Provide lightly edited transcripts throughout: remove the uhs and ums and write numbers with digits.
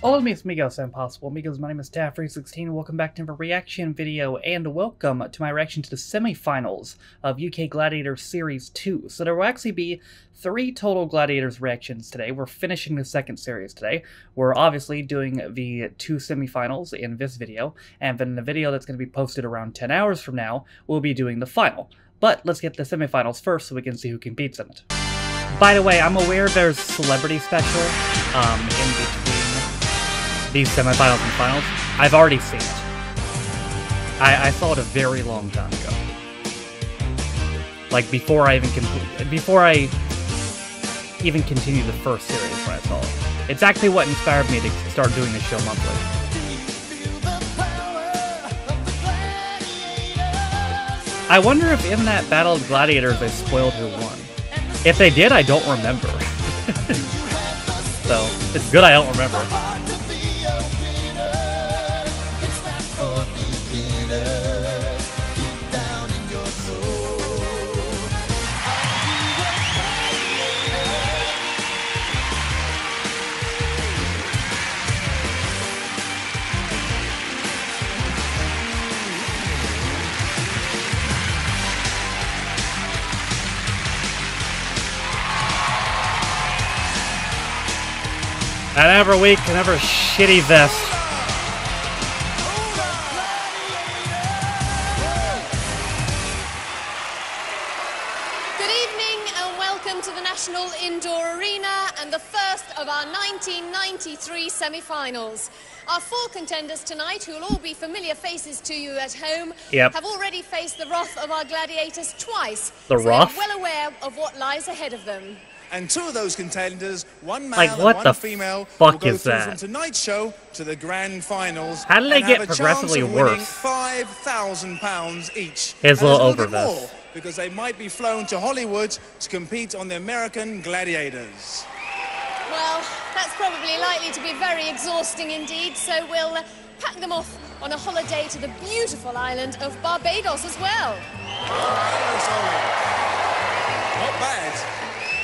Hola amigos, impossible amigos, my name is Taff316 and welcome back to a reaction video, and welcome to my reaction to the semifinals of UK Gladiators Series 2. So there will actually be 3 total Gladiators reactions today. We're finishing the second series today. We're obviously doing the 2 semifinals in this video, and then the video that's going to be posted around 10 hours from now, we'll be doing the final. But let's get the semifinals first so we can see who competes in it. By the way, I'm aware there's Celebrity Special in between these semifinals and finals. I've already seen it. I saw it a very long time ago. Like before I even continued the first series when I saw it. It's actually what inspired me to start doing this show monthly. I wonder if in that Battle of Gladiators they spoiled who won. If they did, I don't remember. So it's good I don't remember. Another week, another shitty vest. Good evening and welcome to the National Indoor Arena and the first of our 1993 semi-finals. Our 4 contenders tonight, who will all be familiar faces to you at home, have already faced the wrath of our gladiators twice. The wrath? So well aware of what lies ahead of them. And 2 of those contenders, one male like, what and the one female, fuck will go is through that? from tonight's show to the grand finals. How did they get have a progressively chance of winning worse? £5,000 each. It's a little over bit more, because they might be flown to Hollywood to compete on the American Gladiators. Well, that's probably likely to be very exhausting indeed, so we'll pack them off on a holiday to the beautiful island of Barbados as well. Not bad.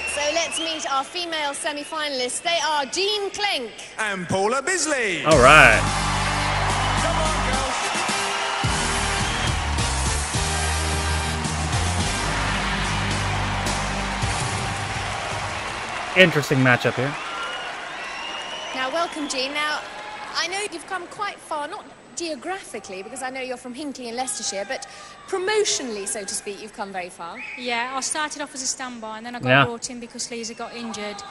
So let's meet our female semi-finalists. They are Jean Clenk And Paula Bisley. All right. Come on, girls. Interesting matchup here. Now, welcome, Jean. Now, I know you've come quite far, not geographically, because I know you're from Hinckley in Leicestershire, but promotionally, so to speak, you've come very far. Yeah, I started off as a standby and then I got brought in because Lisa got injured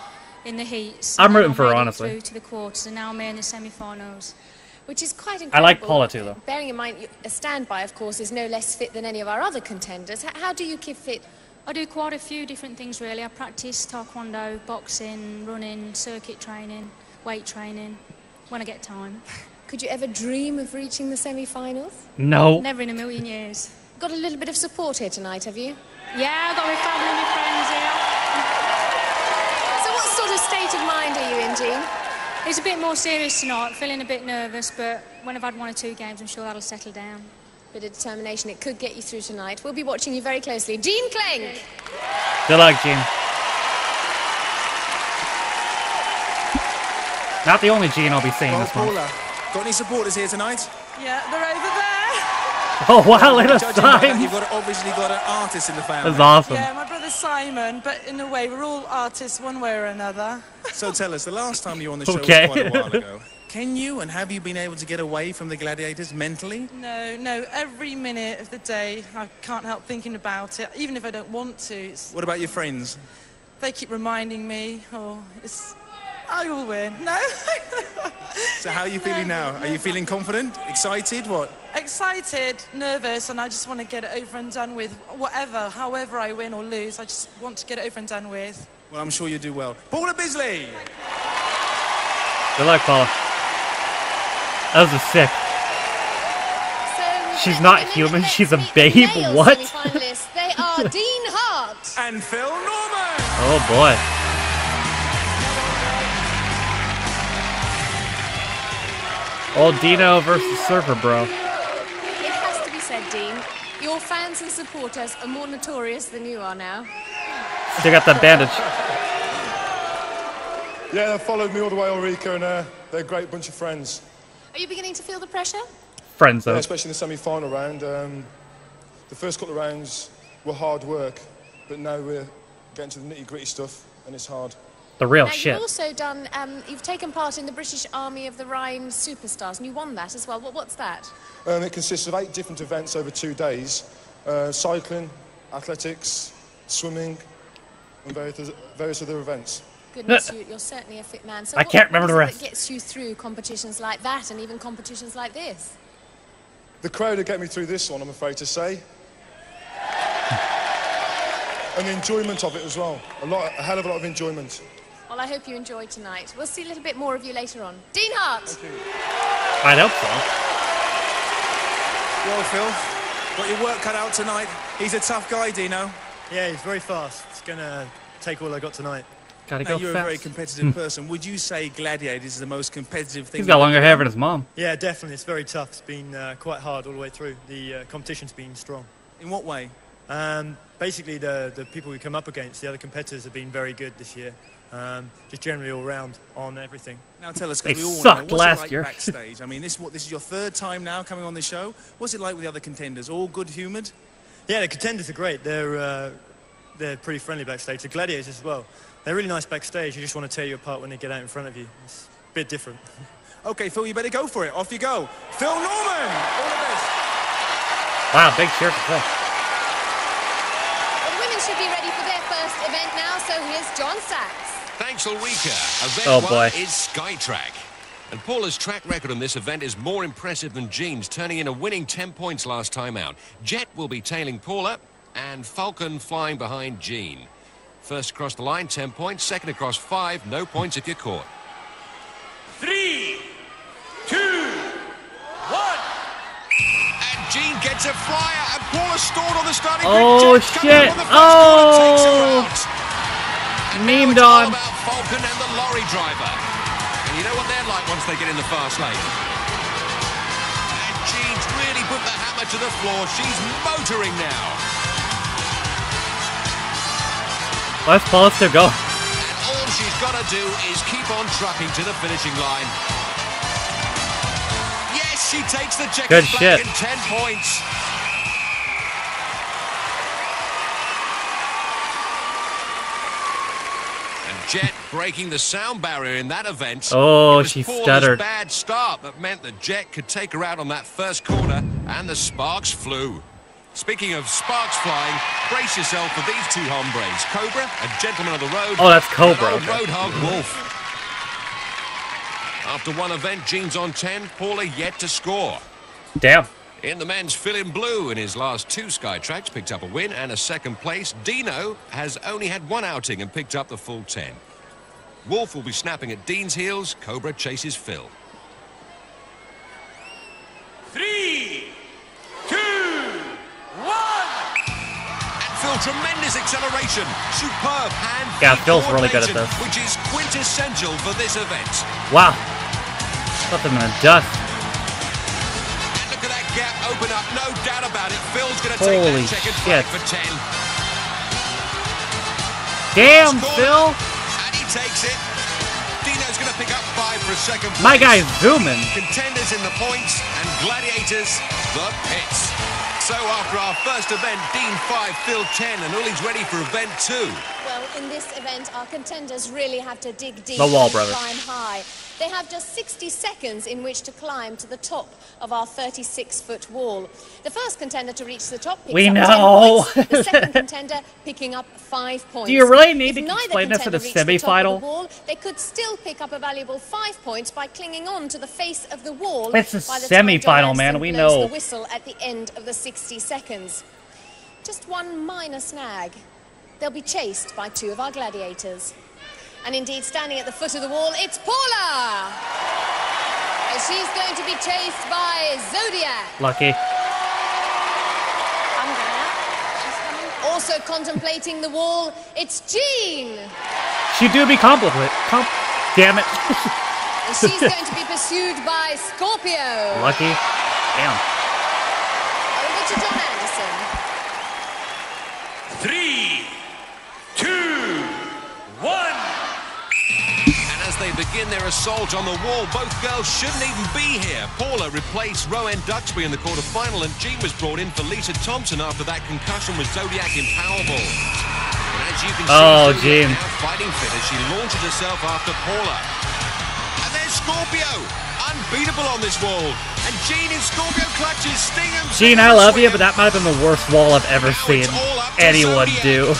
in the heats. I'm rooting for her, honestly. Through to the quarters, and now I'm in the semi-finals. Which is quite incredible. I like Paula too, though. Bearing in mind, a standby, of course, is no less fit than any of our other contenders. How do you keep fit? I do quite a few different things, really. I practice taekwondo, boxing, running, circuit training, weight training, when I get time. Could you ever dream of reaching the semi-finals? No. Never in a million years. Got a little bit of support here tonight, have you? Yeah, I've got my family and my friends here. So what sort of state of mind are you in, Jean? It's a bit more serious tonight, feeling a bit nervous, but when I've had 1 or 2 games, I'm sure that'll settle down. Bit of determination, it could get you through tonight. We'll be watching you very closely. Jean Clenk! Good luck, Jean. Not the only Jean I'll be seeing this month. Paula, got any supporters here tonight? Yeah, they're over there. Oh wow, let us Judging by that, sign! you've obviously got an artist in the family. That's awesome. Yeah, my brother's Simon, but in a way, we're all artists one way or another. So tell us, the last time you were on the show was quite a while ago. Can you and have you been able to get away from the Gladiators mentally? No, every minute of the day, I can't help thinking about it, even if I don't want to. What about your friends? They keep reminding me, I will win. No? So how are you feeling now? Are you feeling confident? Excited? What? Excited, nervous, and I just want to get it over and done with. However I win or lose, I just want to get it over and done with. Well, I'm sure you do well. Paula Bisley! Good luck, Paula. That was sick. So She's not human, she's a babe. What? They are Dean Hart And Phil Norman! Oh boy. Old Dino versus Surfer, bro. It has to be said, Dean, your fans and supporters are more notorious than you are now. Still got that bandage. Yeah, they followed me all the way, Ulrika, and they're a great bunch of friends. Are you beginning to feel the pressure? Friends, though. Yeah, especially in the semi-final round. The first couple of rounds were hard work, but now we're getting to the nitty-gritty stuff, and it's hard. The real now, shit. You've also done, you've taken part in the British Army of the Rhine Superstars, and you won that as well. What's that? It consists of 8 different events over 2 days. Cycling, athletics, swimming, and various other events. Goodness, you're certainly a fit man. So I can't remember the rest. What gets you through competitions like that, and even competitions like this? The crowd will get me through this one, I'm afraid to say. And the enjoyment of it as well. A hell of a lot of enjoyment. Well, I hope you enjoy tonight. We'll see a little bit more of you later on. Dean Hart! Thank you. I'd hope so. Well, Phil, got your work cut out tonight. He's a tough guy, Dino. Yeah, he's very fast. It's going to take all I got tonight. Gotta Now, go you're fast. a very competitive person. Would you say Gladiators is the most competitive thing? He's got longer hair than his mom. Yeah, definitely. It's very tough. It's been quite hard all the way through. The competition's been strong. In what way? Basically, the people we come up against, the other competitors, have been very good this year. Just generally all round on everything. Now tell us, They because we all sucked know, what's last it like year. backstage? I mean, this is your 3rd time now coming on the show. What's it like with the other contenders? All good-humoured? Yeah, the contenders are great. They're pretty friendly backstage. The Gladiators as well. They're really nice backstage. You just want to tear you apart when they get out in front of you. It's a bit different. Okay, Phil, you better go for it. Off you go. Phil Norman! All the best. Wow, big shirt for Phil. Well, the women should be ready for their first event now, so here's John Sachs. Thanks, Ulrika. Event Oh, boy. 1 is Skytrak. And Paula's track record on this event is more impressive than Jean's, turning in a winning 10 points last time out. Jet will be tailing Paula, and Falcon flying behind Jean. First across the line, 10 points. Second across 5, no points if you're caught. 3, 2, 1. And Jean gets a flyer, and Paula stored on the starting Oh, grid. Jet coming shit. up on the first corner, takes her out. And now Memed it's all on. about Falcon and the lorry driver. And you know what they're like once they get in the fast lane. And Jean's really put the hammer to the floor. She's motoring now. Let's Paula still go. And all she's got to do is keep on trucking to the finishing line. Yes, she takes the Good checkers shit. back in 10 points. And Jet breaking the sound barrier in that event. Oh, It was she Paula's stuttered. bad start that meant that Jet could take her out on that first corner, and the sparks flew. Speaking of sparks flying, brace yourself for these 2 hombres. Cobra, a gentleman of the road. Oh, that's Cobra, And an old okay. Roadhog Wolf. After one event, Jean's on 10, Paula yet to score. Damn. In the men's Phil in blue, in his last 2 Skytraks, picked up a win and a 2nd place. Dino has only had 1 outing and picked up the full 10. Wolf will be snapping at Dean's heels. Cobra chases Phil. 3, 2, 1. And Phil, tremendous acceleration. Superb hand. Yeah, Phil's really good at coordination, this. which is quintessential for this event. Wow. Put them in the dust. And look at that gap open up. No doubt about it. Phil's going to take Holy that checkered shit. flag for 10. Damn, Scored. Phil. And he takes it. Dino's going to pick up 5 for a 2nd place. My guy's zooming. Contenders in the points and Gladiators the pits. So after our first event, Dean 5, Phil 10, and Uli's ready for event 2. Well, in this event, our contenders really have to dig deep The wall, and brother. climb high. They have just 60 seconds in which to climb to the top of our 36-foot wall. The first contender to reach the top picks We up know. 10 points. The second contender picking up 5 points. Do you really need If to neither explain this for the contender reached the top of semi-final? the wall, they could still pick up a valuable 5 points by clinging on to the face of the wall. It's a by the time semi-final, John man, Anderson we blows know. the whistle at the end of the 60 seconds. Just one minor snag. They'll be chased by 2 of our gladiators. And indeed, standing at the foot of the wall, it's Paula! And she's going to be chased by Zodiac. Lucky. I'm gonna. She's coming. Also contemplating the wall, it's Jean! She do be complicated. Damn it. And she's going to be pursued by Scorpio. Lucky. Damn. Over to John Anderson. 3, 2, 1. And begin their assault on the wall. Both girls shouldn't even be here. Paula replaced Rowan Duxbury in the quarter-final, and Jean was brought in for Lisa Thompson after that concussion with Zodiac in Powerball. And as you can see, Jean now fighting fit as she launches herself after Paula. And there's Scorpio, unbeatable on this wall. And Jean in Scorpio clutches, Sting him. Jean, I love you, but that might have been the worst wall I've ever seen anyone do.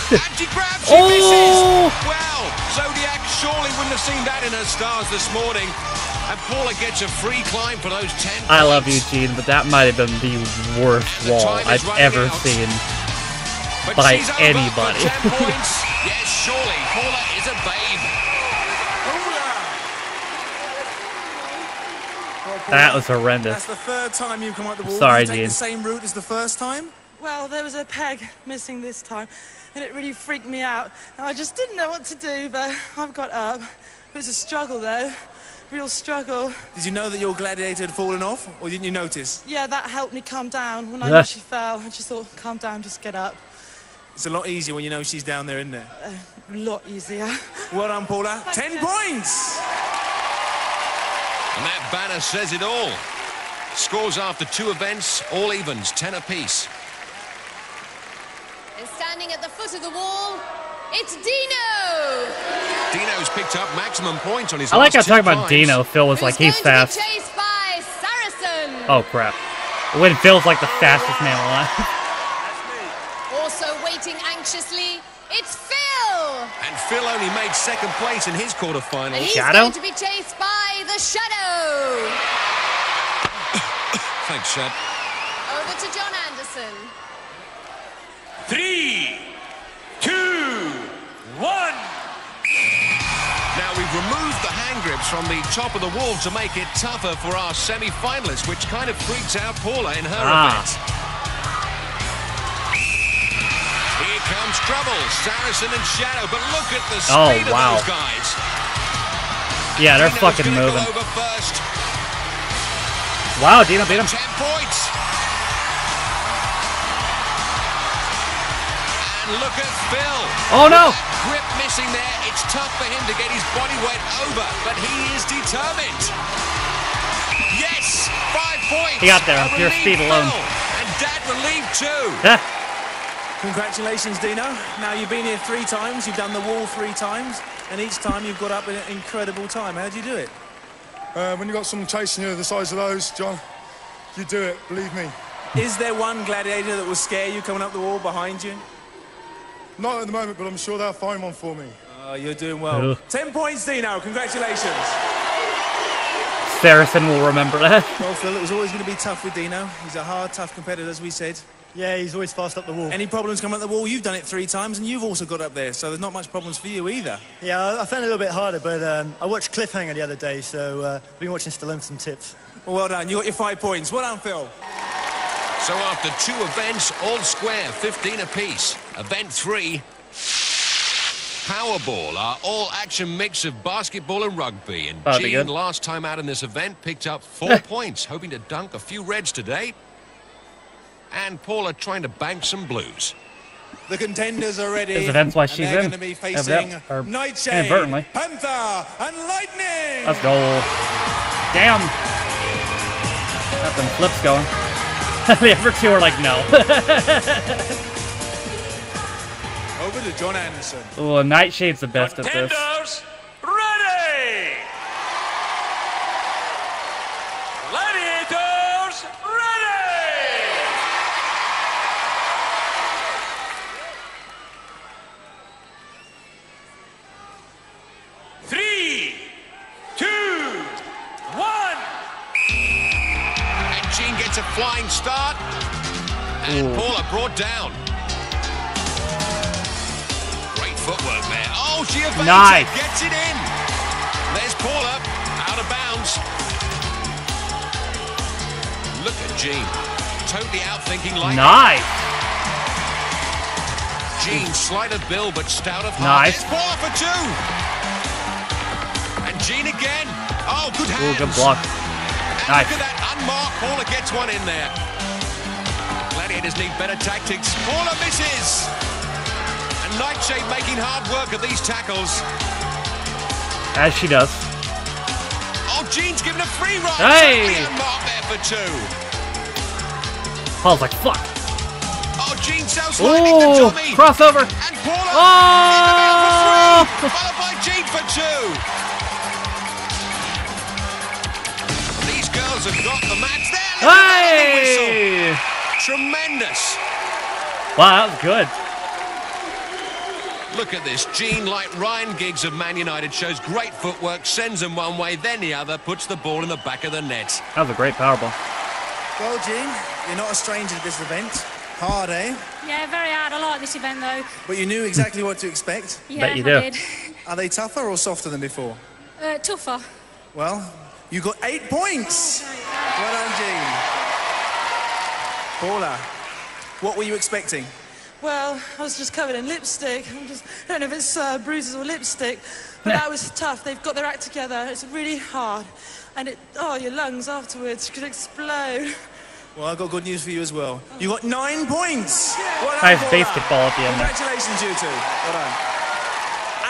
Oh! Well, Zodiac surely wouldn't have seen that in her stars this morning. And Paula gets a free climb for those 10 points. I love you, Jean, but that might have been the worst wall I've ever seen by anybody. 10 points. Yes, surely Paula is a babe. That was horrendous. That's the third time you've come up the wall. Sorry, Did you take Jean. the same route as the first time? Well, there was a peg missing this time, and it really freaked me out. And I just didn't know what to do, but I've got up. It was a struggle, though. Real struggle. Did you know that your gladiator had fallen off, or didn't you notice? Yeah, that helped me calm down. When I knew she fell, I just thought, calm down, just get up. It's a lot easier when you know she's down there, isn't it? A lot easier. Well done, Paula. 10 points! And that banner says it all. Scores after 2 events, all evens, 10 apiece. And standing at the foot of the wall, it's Dino! Dino's picked up maximum points on his I like how last 2 talking about times. Dino, Phil was like, he's fast. Chased by Saracen. Oh, crap. When Phil's like the fastest man alive. Also waiting anxiously, it's Phil! And Phil only made 2nd place in his And quarter-final. he's Shadow? going to be chased by the Shadow. Thanks, Shad. Over to John Anderson. 3, 2, 1. Now we've removed the hand grips from the top of the wall to make it tougher for our semi-finalists, which kind of freaks out Paula in her event. Here comes trouble, Saracen and Shadow, but look at the speed of those guys. Yeah, they're Dino's fucking gonna moving. go over first. Wow, Dino beat him. 10 points. And look at Phil. Oh no! Grip missing there. It's tough for him to get his body weight over, but he is determined. Yes, 5 points. He got there on pure speed alone. And Dad relieved too. Congratulations, Dino. Now, you've been here 3 times, you've done the wall 3 times, and each time you've got up in an incredible time. How'd you do it? When you've got someone chasing you the size of those, John, you do it, believe me. Is there one gladiator that will scare you coming up the wall behind you? Not at the moment, but I'm sure they'll find one for me. Oh, you're doing well. 10 points, Dino. Congratulations. Saracen will remember that. Well, Phil, it was always going to be tough with Dino. He's a hard, tough competitor, as we said. Yeah, he's always fast up the wall. Any problems coming up the wall? You've done it 3 times, and you've also got up there, so there's not much problems for you either. Yeah, I found it a little bit harder, but I watched Cliffhanger the other day, so I've been watching to learn some tips. Well done. You got your 5 points. Well done, Phil. So after 2 events, all square, 15 apiece. Event 3, Powerball, our all-action mix of basketball and rugby. And Jean, last time out in this event, picked up 4 points, hoping to dunk a few reds today. And Paula trying to bank some blues. The contenders are ready. This event's why she's they're in. going to be facing Nightshade, inadvertently. Panther, and Lightning. Let's go. Damn. Got them flips going. The other 2 are like, no. Over to John Anderson. Oh, Nightshade's the best at this. Contenders, ready! Gladiators, ready! Three, 2, 1. And Jean gets a flying start. And Paula brought down. Great footwork there. Oh, she evades it, gets it in. There's Paula, out of bounds. Look at Jean. Totally outthinking Lightning. Nice. Jean, slight of build, but stout of heart. Nice. There's Paula for 2. And Jean again. Oh, good hands. Ooh, good block. And Nice. look at that unmarked. Paula gets one in there. Gladiators need better tactics. Paula misses. And Nightshade making hard work of these tackles. As she does. Jean's given a free ride. Hey! Totally unmarked there for 2. Paul's like, fuck. Oh, Jean self-sliding to Oh, Tommy. crossover. And Paula Oh! in the middle for 3. Followed by Jean for 2. These girls have got the match there. Hey! Tremendous. Wow, that was good. Look at this. Jean, like Ryan Giggs of Man United, shows great footwork, sends them one way, then the other, puts the ball in the back of the net. That was a great Powerball. Well, Jean, you're not a stranger to this event. Hard, eh? Yeah, very hard. I like this event though. But you knew exactly what to expect. Yeah, Bet you I do. did. Are they tougher or softer than before? Tougher. Well, you got 8 points. Well done, Jean. Paula, what were you expecting? Well, I was just covered in lipstick. I don't know if it's bruises or lipstick, but that was tough. They've got their act together. It's really hard. And your lungs afterwards could explode. Well, I've got good news for you as well. You got 9 points. Well done, Nice Paula. basketball at the end there. Congratulations, you two. Well done.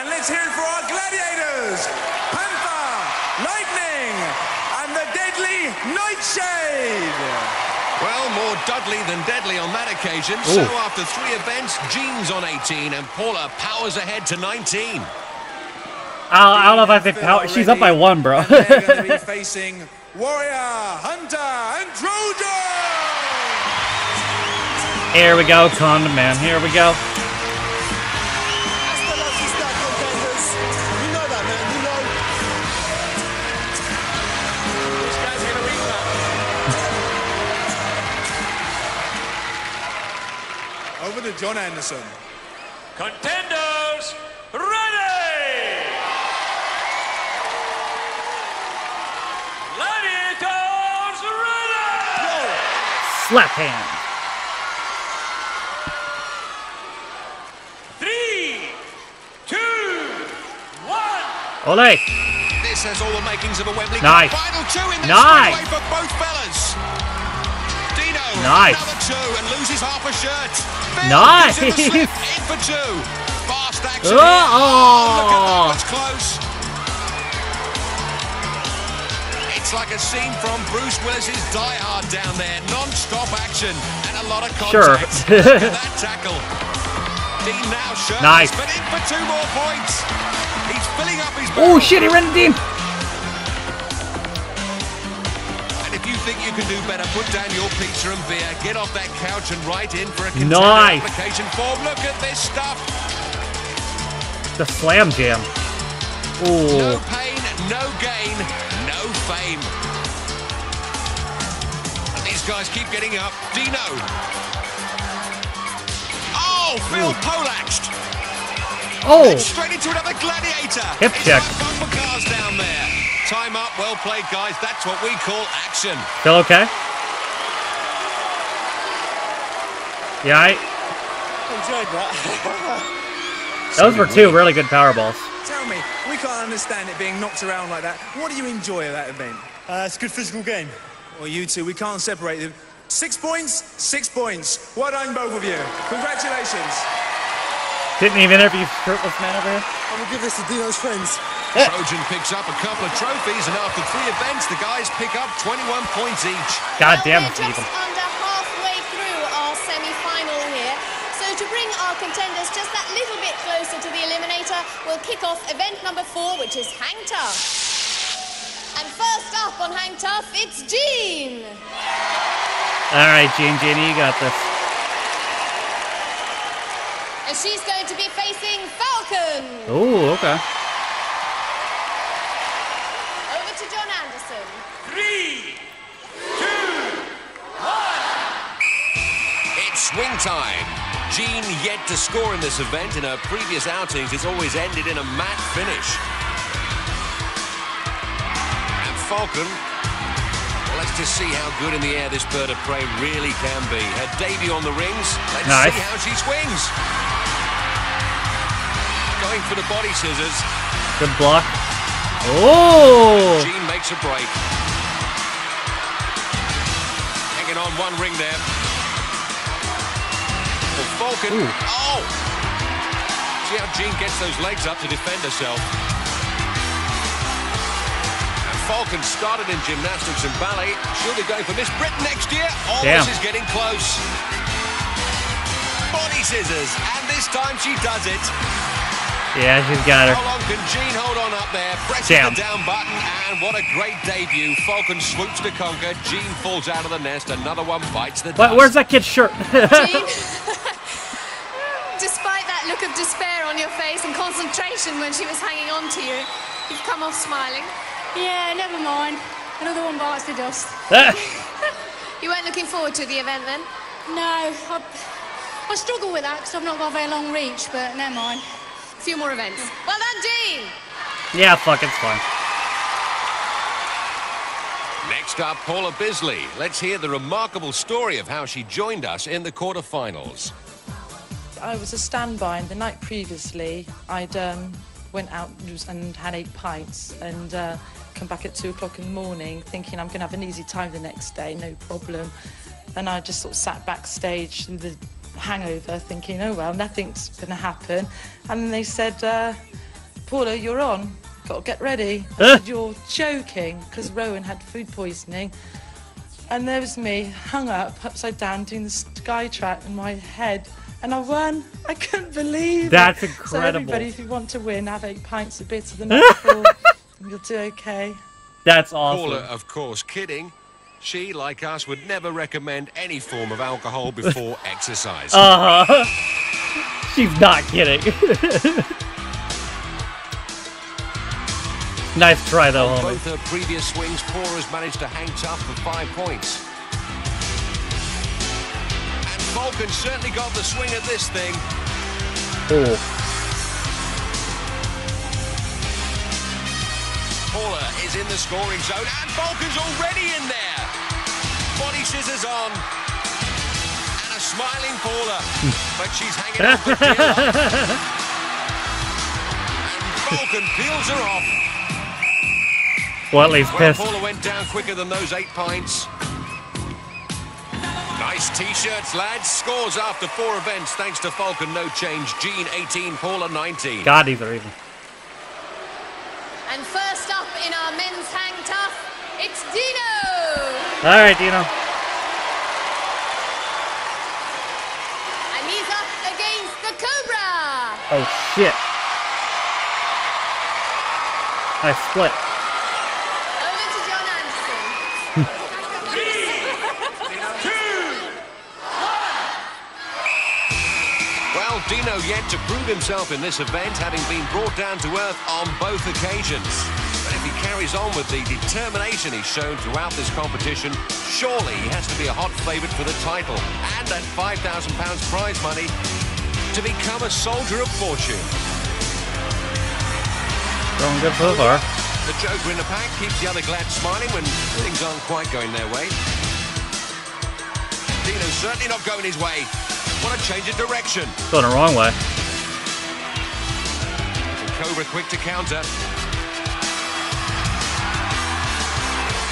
And let's hear it for our gladiators. Panther, Lightning, and the deadly Nightshade. Well, more Dudley than deadly on that occasion. So after 3 events, Jean's on 18 and Paula powers ahead to 19. I don't know if I think power. She's up by 1, bro. And they're going to be facing Warrior, Hunter, and Trojan. Here we go, Condom Man. Here we go. That's the lucky stuff, contenders. You know that, man. You know. This guy's going to win that. Over to John Anderson. Contenders, ready! Gladiators, ready! Slap hand. 3, 2, 1. Ole. This has all the makings of a Wembley Nice. Cup final 2 in that Nice. straightaway for both fellas. Dino, Nice. another 2 and loses half a shirt. Phil Nice. gives him the slip, in for 2. Fast action. Oh. Look at that, was close. It's like a scene from Bruce Willis's Die Hard down there. Non-stop action and a lot of contact. Sure. Look at that tackle. Dean now shirtless, Nice. but in for 2 more points. He's filling up his Oh barrel. shit, he ran the team. And if you think you can do better, put down your pizza and beer, get off that couch and write in for a contender Nice. application form. Look at this stuff. The slam jam. No Ooh. pain, no gain, no fame. And these guys keep getting up. Dino. Oh, Phil Polaxed. Oh. Straight into another gladiator. Hip It's check. like bumper cars down there. Time up, well played, guys. That's what we call action. Still okay? Yeah, Enjoyed that. those were 2 really good Powerballs. Tell me, we can't understand it being knocked around like that. What do you enjoy of that event? It's a good physical game. Well, you two, we can't separate them. 6 points, 6 points. Well done, both of you. Congratulations. Didn't even interview shirtless man over here. I'm gonna give this to Dino's friends. Trojan picks up a couple of trophies, and after 3 events, the guys pick up 21 points each. God damn Well, it, we're Stephen. just under halfway through our semi-final here. So to bring our contenders just that little bit closer to the eliminator, we'll kick off event number 4, which is Hang Tough. And first up on Hang Tough, it's Jean. All right, Jeannie, you got this. And she's going to be facing Falcon. Oh, okay. Over to John Anderson. 3, 2, 1. It's swing time. Jean yet to score in this event. In her previous outings, it's always ended in a matte finish. And Falcon, well, let's just see how good in the air this bird of prey really can be. Her debut on the rings. Let's Nice. see how she swings. Going for the body scissors. Good block. Oh! Jean makes a break. Hanging on one ring there. For Falcon. Ooh. Oh! See how Jean gets those legs up to defend herself. And Falcon started in gymnastics and ballet. She'll be going for Miss Britain next year. Oh, Damn. this is getting close. Body scissors, and this time she does it. Yeah, she's got her. How long can Jean hold on up there? Presses Damn. the down button, and what a great debut. Falcon swoops to conquer. Jean falls out of the nest. Another one bites the dust. Where's that kid's shirt? Jean, despite that look of despair on your face and concentration when she was hanging on to you, you've come off smiling. Yeah, never mind. Another one bites the dust. You weren't looking forward to the event then? No, I struggle with that because I've not got a very long reach, but never mind. A few more events. Well done, Jean! Yeah, fuck, it's fine. Next up, Paula Bisley. Let's hear the remarkable story of how she joined us in the quarterfinals. I was a standby, and the night previously I'd went out and had 8 pints and come back at 2 o'clock in the morning thinking I'm going to have an easy time the next day, no problem. And I just sort of sat backstage with the hangover thinking, oh well, nothing's going to happen. And then they said, Paula, you're on, got to get ready. I said, you're joking, because Rowan had food poisoning. And there was me, hung up, upside down, doing the Skytrak in my head. And I won. I couldn't believe That's it. incredible. So everybody, if you want to win, have 8 pints of bitter the night before, and you'll do okay. That's awesome. Paula, of course, kidding. She, like us, would never recommend any form of alcohol before exercise. She's not kidding. Nice try, though, On homie. both her previous swings, Paula's managed to hang tough for 5 points. And Falcon certainly got the swing of this thing. Oh. Paula is in the scoring zone, and Falcon's already in there. Body scissors on. And a smiling Paula. But she's hanging on for dear life. And Falcon peels her off. Well, at least Well, pissed. Paula went down quicker than those 8 pints. Nice T-shirts, lads. Scores after 4 events, thanks to Falcon. No change. Jean 18, Paula 19. God, these are even. And first up in our men's hang tough, it's Dino! All right, Dino. And he's up against the Cobra! Oh, shit. I split. Over to John Anderson. 3, 2, Well, Dino yet to prove himself in this event, having been brought down to earth on both occasions. But if he carries on with the determination he's shown throughout this competition, surely he has to be a hot favourite for the title and that £5,000 prize money to become a soldier of fortune. Going good so far. The Joker in the pack keeps the other Glad smiling when things aren't quite going their way. Dino's certainly not going his way. What a change of direction. Going the wrong way. And Cobra quick to counter.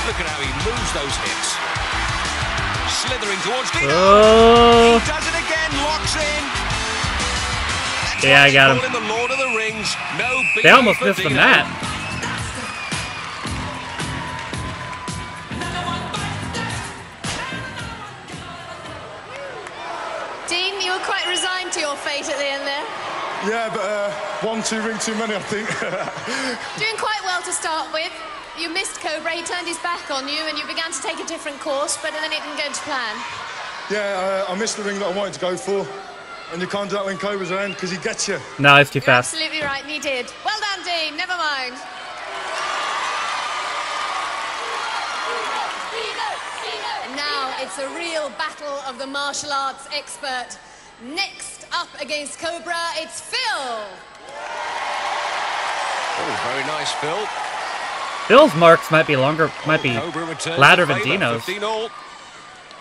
Look at how he moves those hips. Slithering towards Dino. Oh. He does it again, locks in. That's Yeah, why I got they him. call the Lord of the Rings. No They beating almost for missed the Dino. mat. Dean, you were quite resigned to your fate at the end there. Yeah, but 1, 2 ring too many, I think. Doing quite well to start with. You missed Cobra, he turned his back on you and you began to take a different course, but then it didn't go to plan. Yeah, I missed the ring that I wanted to go for. And you can't do that when Cobra's around because he gets you. No, it's too You're fast. absolutely right, and he did. Well done, Dean, never mind. And now it's a real battle of the martial arts expert. Next up against Cobra, it's Phil. Oh, very nice, Phil. Phil's marks might be longer, might be Cobra returns louder the than favour, Dino's. 15 all.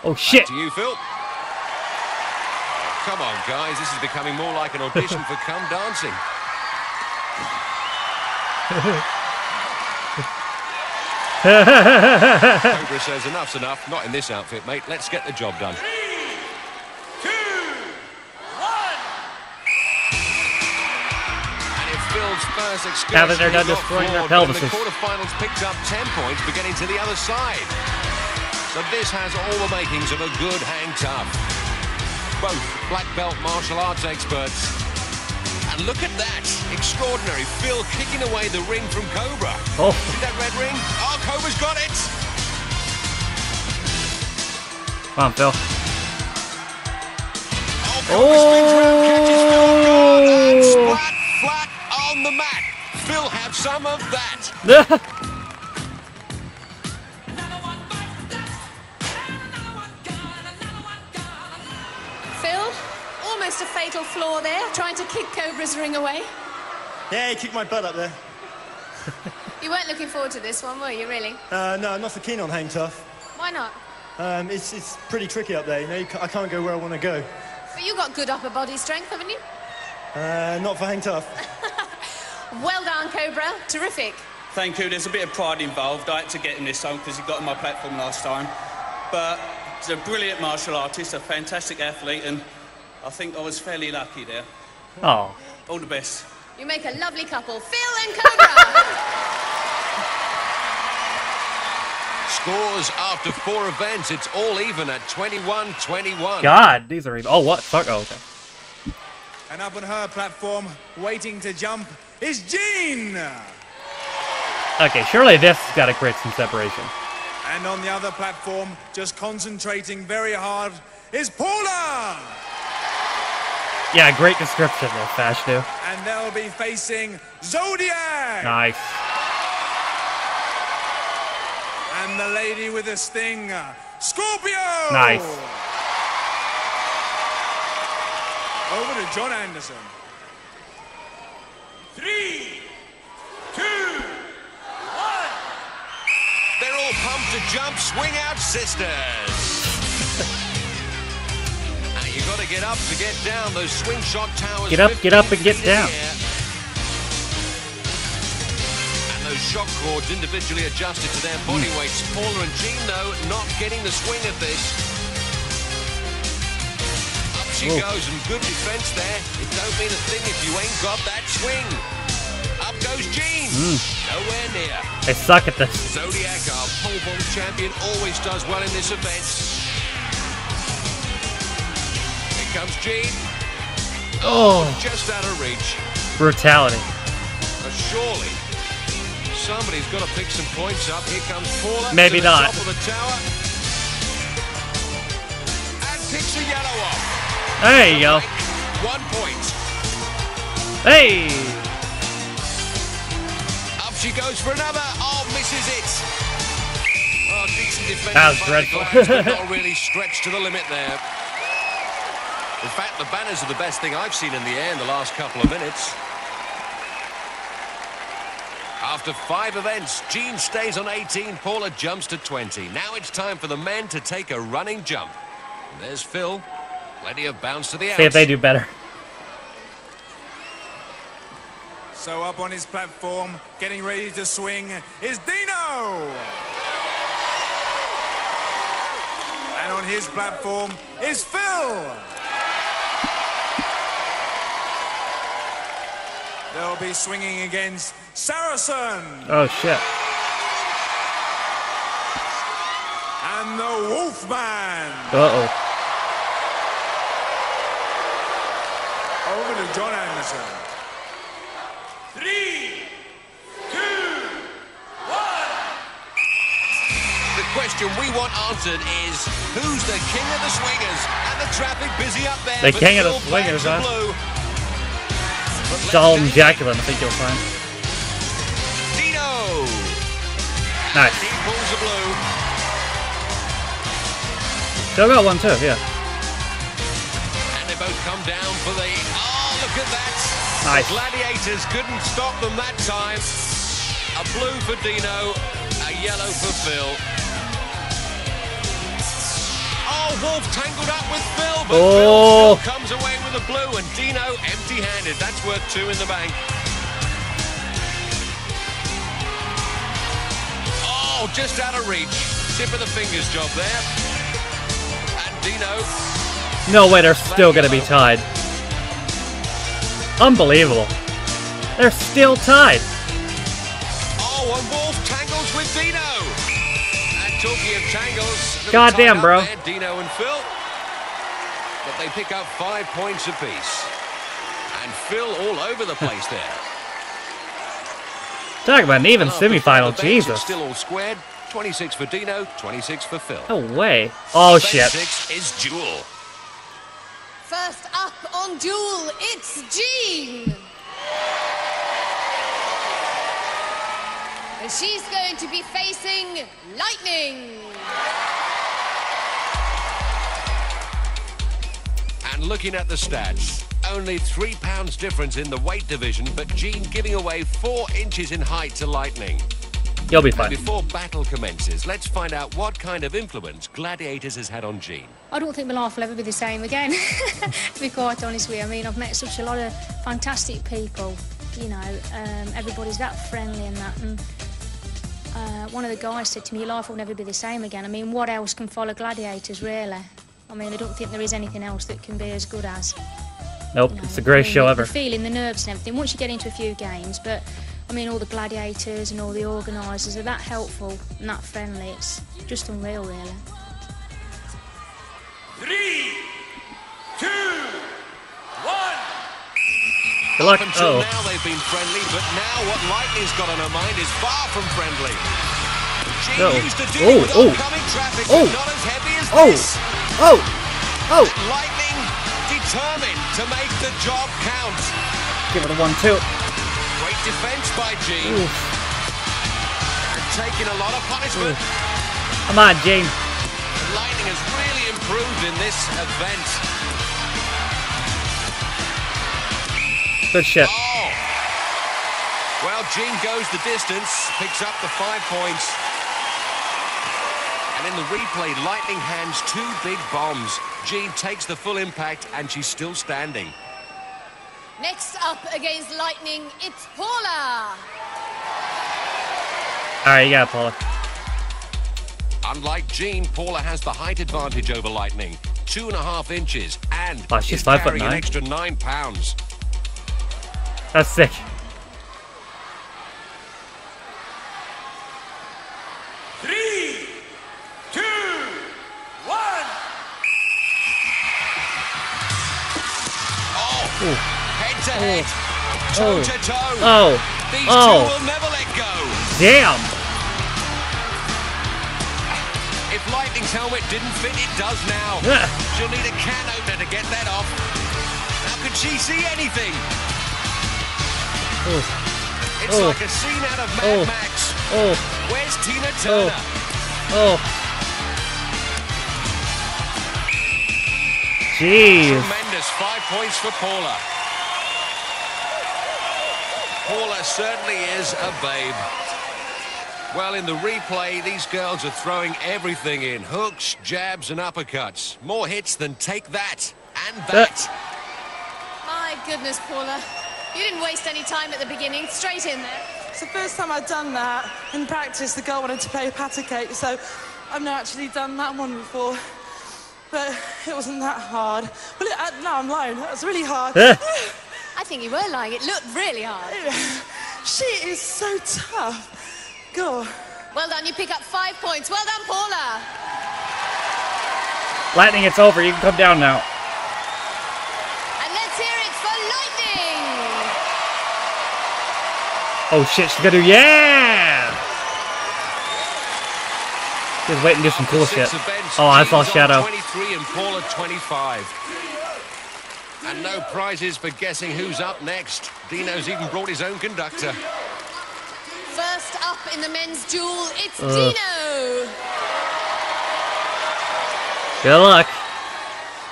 Oh, shit. To you, Phil. Come on, guys. This is becoming more like an audition for Come Dancing. Cobra says enough's enough. Not in this outfit, mate. Let's get the job done. 3, 2, 1. And if Phil semifinals first excursion. Now that they're done destroying their pelvises. The quarterfinals picked up 10 points, but getting to the other side. So this has all the makings of a good hang tough. Both black belt martial arts experts. And look at that. Extraordinary. Phil kicking away the ring from Cobra. Oh. See that red ring? Oh, Cobra's got it. Come on, Phil. Oh! And splat flat on the mat. Phil, have some of that. Phil, almost a fatal flaw there, trying to kick Cobra's ring away. Yeah, he kicked my butt up there. You weren't looking forward to this one, were you, really? No, I'm not so keen on hang tough. Why not? It's pretty tricky up there. You know, I can't go where I want to go. But you've got good upper body strength, haven't you? Not for hang tough. Well done, Cobra. Terrific. Thank you. There's a bit of pride involved. I had to get him this time because he got on my platform last time. But he's a brilliant martial artist, a fantastic athlete, and I think I was fairly lucky there. Oh. All the best. You make a lovely couple, Phil and Cobra. Scores after 4 events. It's all even at 21-21. God, these are even. Oh, what? Fuck. Oh, okay. And up on her platform, waiting to jump, is Jean! Okay, surely this has got to create some separation. And on the other platform, just concentrating very hard, is Paula! Yeah, great description there, Fashnu. And they'll be facing Zodiac! Nice. And the lady with the sting, Scorpio! Nice. Over to John Anderson. 3, 2, 1. They're all pumped to jump. Swing out, sisters. Now you got to get up to get down. Those swing shot towers. Get up, and get down. And those shock cords individually adjusted to their body weights. Paula and Jean, though, not getting the swing of this. She goes, and good defense there. It don't mean a thing if you ain't got that swing. Up goes Jean. Nowhere near. I suck at this. Zodiac, our pole vault champion, always does well in this event. Here comes Jean. Oh, just out of reach. Brutality. But surely, somebody's got to pick some points up. Here comes Paula. Maybe to the not. top of the tower. And picks a yellow off. There you go. 1 point. Hey! Up she goes for another. Oh, misses it. Oh, decent defense. That was dreadful. But not really stretched to the limit there. In fact, the banners are the best thing I've seen in the air in the last couple of minutes. After 5 events, Jean stays on 18. Paula jumps to 20. Now it's time for the men to take a running jump. And there's Phil. Plenty of bounce to the outs. See if they do better. So up on his platform, getting ready to swing, is Dino! And on his platform is Phil! They'll be swinging against Saracen! Oh, shit. And the Wolfman! Uh-oh. Over to John Anderson. 3, 2, 1. The question we want answered is, who's the king of the swingers? And the traffic busy up there. The king of the swingers, huh? Dalton Jacqueline, I think you'll find. Dino! Nice. He pulls the blue. Still got one, too, yeah. And they both come down for the... Oh, look at that! Nice. Gladiators couldn't stop them that time. A blue for Dino, a yellow for Phil. Oh, Wolf tangled up with Phil, but Phil still comes away with a blue, and Dino empty-handed. That's worth 2 in the bank. Oh, just out of reach. Tip of the fingers job there. And Dino... No way, they're still going to be tied. Unbelievable. They're still tied. Oh, and Wolf tangles with Dino. And talking of tangles, Goddamn, bro. there, Dino and Phil. But they pick up 5 points apiece. And Phil all over the place there. Talk about an even semifinal, It's Jesus. still all squared. 26 for Dino, 26 for Phil. No way. Oh, shit. 6 is Jewel. First up on Duel, it's Jean. And she's going to be facing Lightning. And looking at the stats, only 3 pounds difference in the weight division, but Jean giving away 4 inches in height to Lightning. You'll be And fine. before battle commences, let's find out what kind of influence Gladiators has had on Jean. I don't think my life will ever be the same again, to be quite honest with you. I mean, I've met such a lot of fantastic people, you know, everybody's that friendly and that. And one of the guys said to me, your life will never be the same again. I mean, what else can follow Gladiators, really? I mean, I don't think there is anything else that can be as good as. Nope, You know, it's the greatest show ever. The feeling, the nerves and everything, once you get into a few games, but I mean, all the gladiators and all the organisers are that helpful and that friendly. It's just unreal, really. 3, 2, 1. Good luck. Up until Oh. now they've been friendly, but now what Lightning's got on her mind is far from friendly. Jean No. used to deal with Oh, oh. oncoming traffic, Oh. but not as heavy as Oh. this. Oh. Oh. Lightning determined to make the job count. Give it a 1-2. Great defense by Jean. Oof. And taking a lot of punishment. Come on, Jane. Lightning has really improved in this event. Good shit. Oh! Well, Jean goes the distance, picks up the 5 points. And in the replay, Lightning hands 2 big bombs. Jean takes the full impact, and she's still standing. Next up against Lightning, it's Paula. Alright, you got it, Paula. Unlike Jean, Paula has the height advantage over Lightning. 2.5 inches, and Oh, she's is 5'9". carrying an extra 9 pounds. That's sick. Three, 2, 1. Oh! Head to head, toe Oh. to toe. Oh. These Oh. two will never let go. Damn. If Lightning's helmet didn't fit, it does now. Ugh. She'll need a can opener to get that off. How could she see anything? Oh. It's Oh. like a scene out of Mad Oh. Max. Oh. Where's Tina Turner? Oh. Jeez. Tremendous 5 points for Paula. Paula certainly is a babe. Well, in the replay, these girls are throwing everything in. Hooks, jabs, and uppercuts. More hits than Take That and That. My goodness, Paula. You didn't waste any time at the beginning. Straight in there. It's the first time I'd done that. In practice, the girl wanted to play patty cake, so I've not actually done that one before. But it wasn't that hard. Well, no, I'm lying. That was really hard. I think you were lying. It looked really hard. She is so tough. Go. Well done. You pick up 5 points. Well done, Paula. Lightning, it's over. You can come down now. And let's hear it for Lightning. Oh shit, she's gonna do, yeah! She's waiting to do some cool shit. Oh, I saw Jean's on Shadow. 23 and Paula 25. And no prizes for guessing who's up next. Dino's even brought his own conductor. First up in the men's duel, it's Ugh. Dino. Good luck.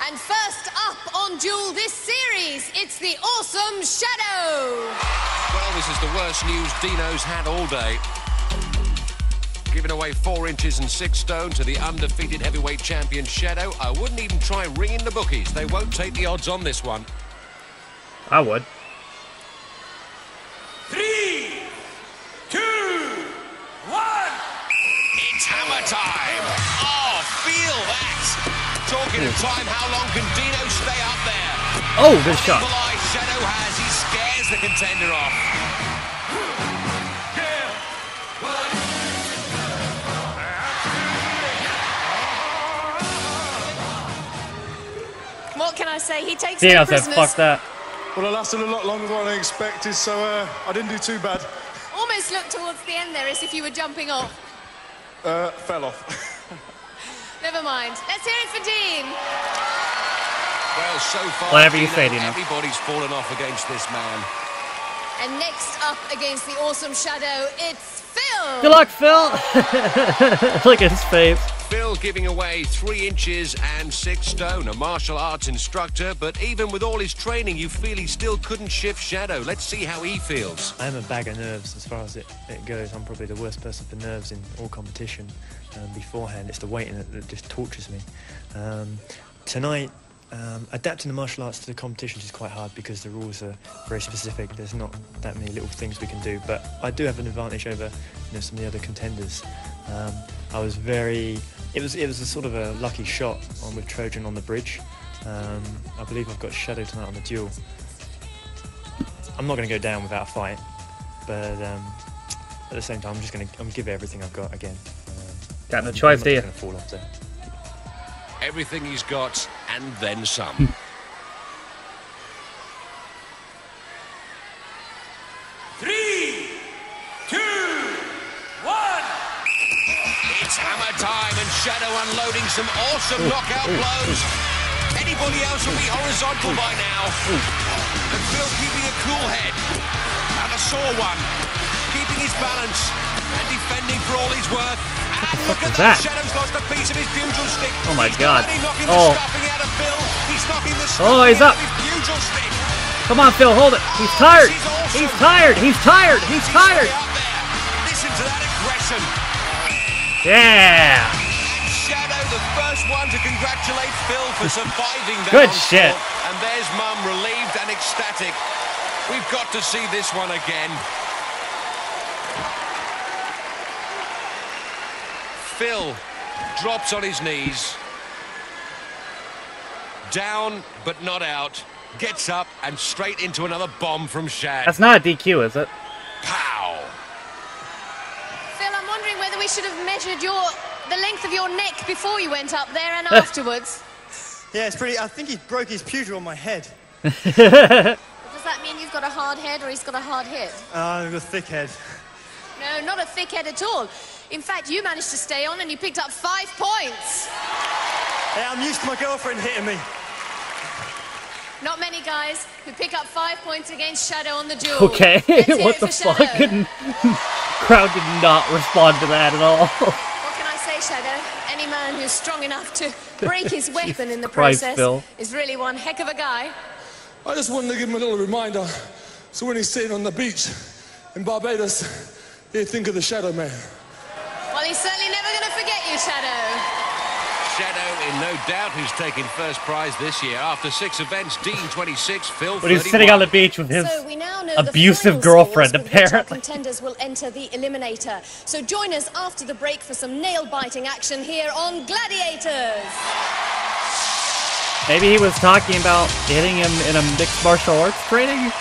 And first up on duel this series, it's the awesome Shadow. Well, this is the worst news Dino's had all day. Giving away 4 inches and 6 stone to the undefeated heavyweight champion Shadow. I wouldn't even try ringing the bookies. They won't take the odds on this one. I would. 3, 2, 1. It's hammer time. Oh, feel that. Talking of time, how long can Dino stay up there? Oh, good shot. Evil eye Shadow has. He scares a contender off. What can I say? He takes Dino no said, prisoners. fuck that. Well, I lasted a lot longer than I expected, so I didn't do too bad. Almost looked towards the end there as if you were jumping off. Fell off. Never mind. Let's hear it for Dean. Well, so far, Whatever you say, Dino. everybody's fallen off against this man. And next up against the awesome Shadow, it's Phil. Good luck, Phil. Look at his face. Phil giving away 3 inches and 6 stone, a martial arts instructor, but even with all his training, you feel he still couldn't shift Shadow. Let's see how he feels. I am a bag of nerves as far as it goes. I'm probably the worst person for nerves in all competition. Beforehand, it's the waiting that just tortures me. Tonight, adapting the martial arts to the competitions is quite hard because the rules are very specific. There's not that many little things we can do, but I do have an advantage over some of the other contenders. I was very... It was a sort of a lucky shot with Trojan on the bridge. I believe I've got Shadow tonight on the duel. I'm not going to go down without a fight, but at the same time, I'm going to give it everything I've got again. Got no choice, do you? I'm not going to fall off there. Everything he's got, and then some. Three, two, one. It's hammer time, and Shadow unloading some awesome knockout blows. Anybody else will be horizontal by now. And Phil keeping a cool head. And a sore one. Keeping his balance. And defending for all he's worth. And look at that. Shadow's lost a piece of his bugle stick. Oh my God. Oh. Oh, he's up. Come on, Phil, hold it. He's tired. He's tired. He's tired. He's tired. Listen to that aggression. Yeah. Shadow, the first one to congratulate Phil for surviving that. Good shit. And there's Mum relieved and ecstatic. We've got to see this one again. Phil drops on his knees. Down, but not out. Gets up and straight into another bomb from Shad. That's not a DQ, is it? Pow! Phil, I'm wondering whether we should have measured the length of your neck before you went up there and afterwards. Yeah, it's pretty... I think he broke his pewter on my head. Does that mean you've got a hard head or he's got a hard head? I've got a thick head. No, not a thick head at all. In fact, you managed to stay on and you picked up 5 points. Yeah, I'm used to my girlfriend hitting me. Not many guys who pick up 5 points against Shadow on the duel. Okay, what the fuck? Crowd did not respond to that at all. What can I say, Shadow? Any man who's strong enough to break his weapon in the Christ, process Phil. is really one heck of a guy. I just wanted to give him a little reminder, so when he's sitting on the beach in Barbados, he'd think of the Shadow Man. Well, he's certainly never going to forget you, Shadow. Shadow in no doubt who's taken first prize this year. After 6 events, Dean 26, Phil 31. But he's sitting on the beach with his So we now know abusive the final girlfriend, scores with which our apparently. contenders will enter the Eliminator. So join us after the break for some nail-biting action here on Gladiators. Maybe he was talking about hitting him in a mixed martial arts training?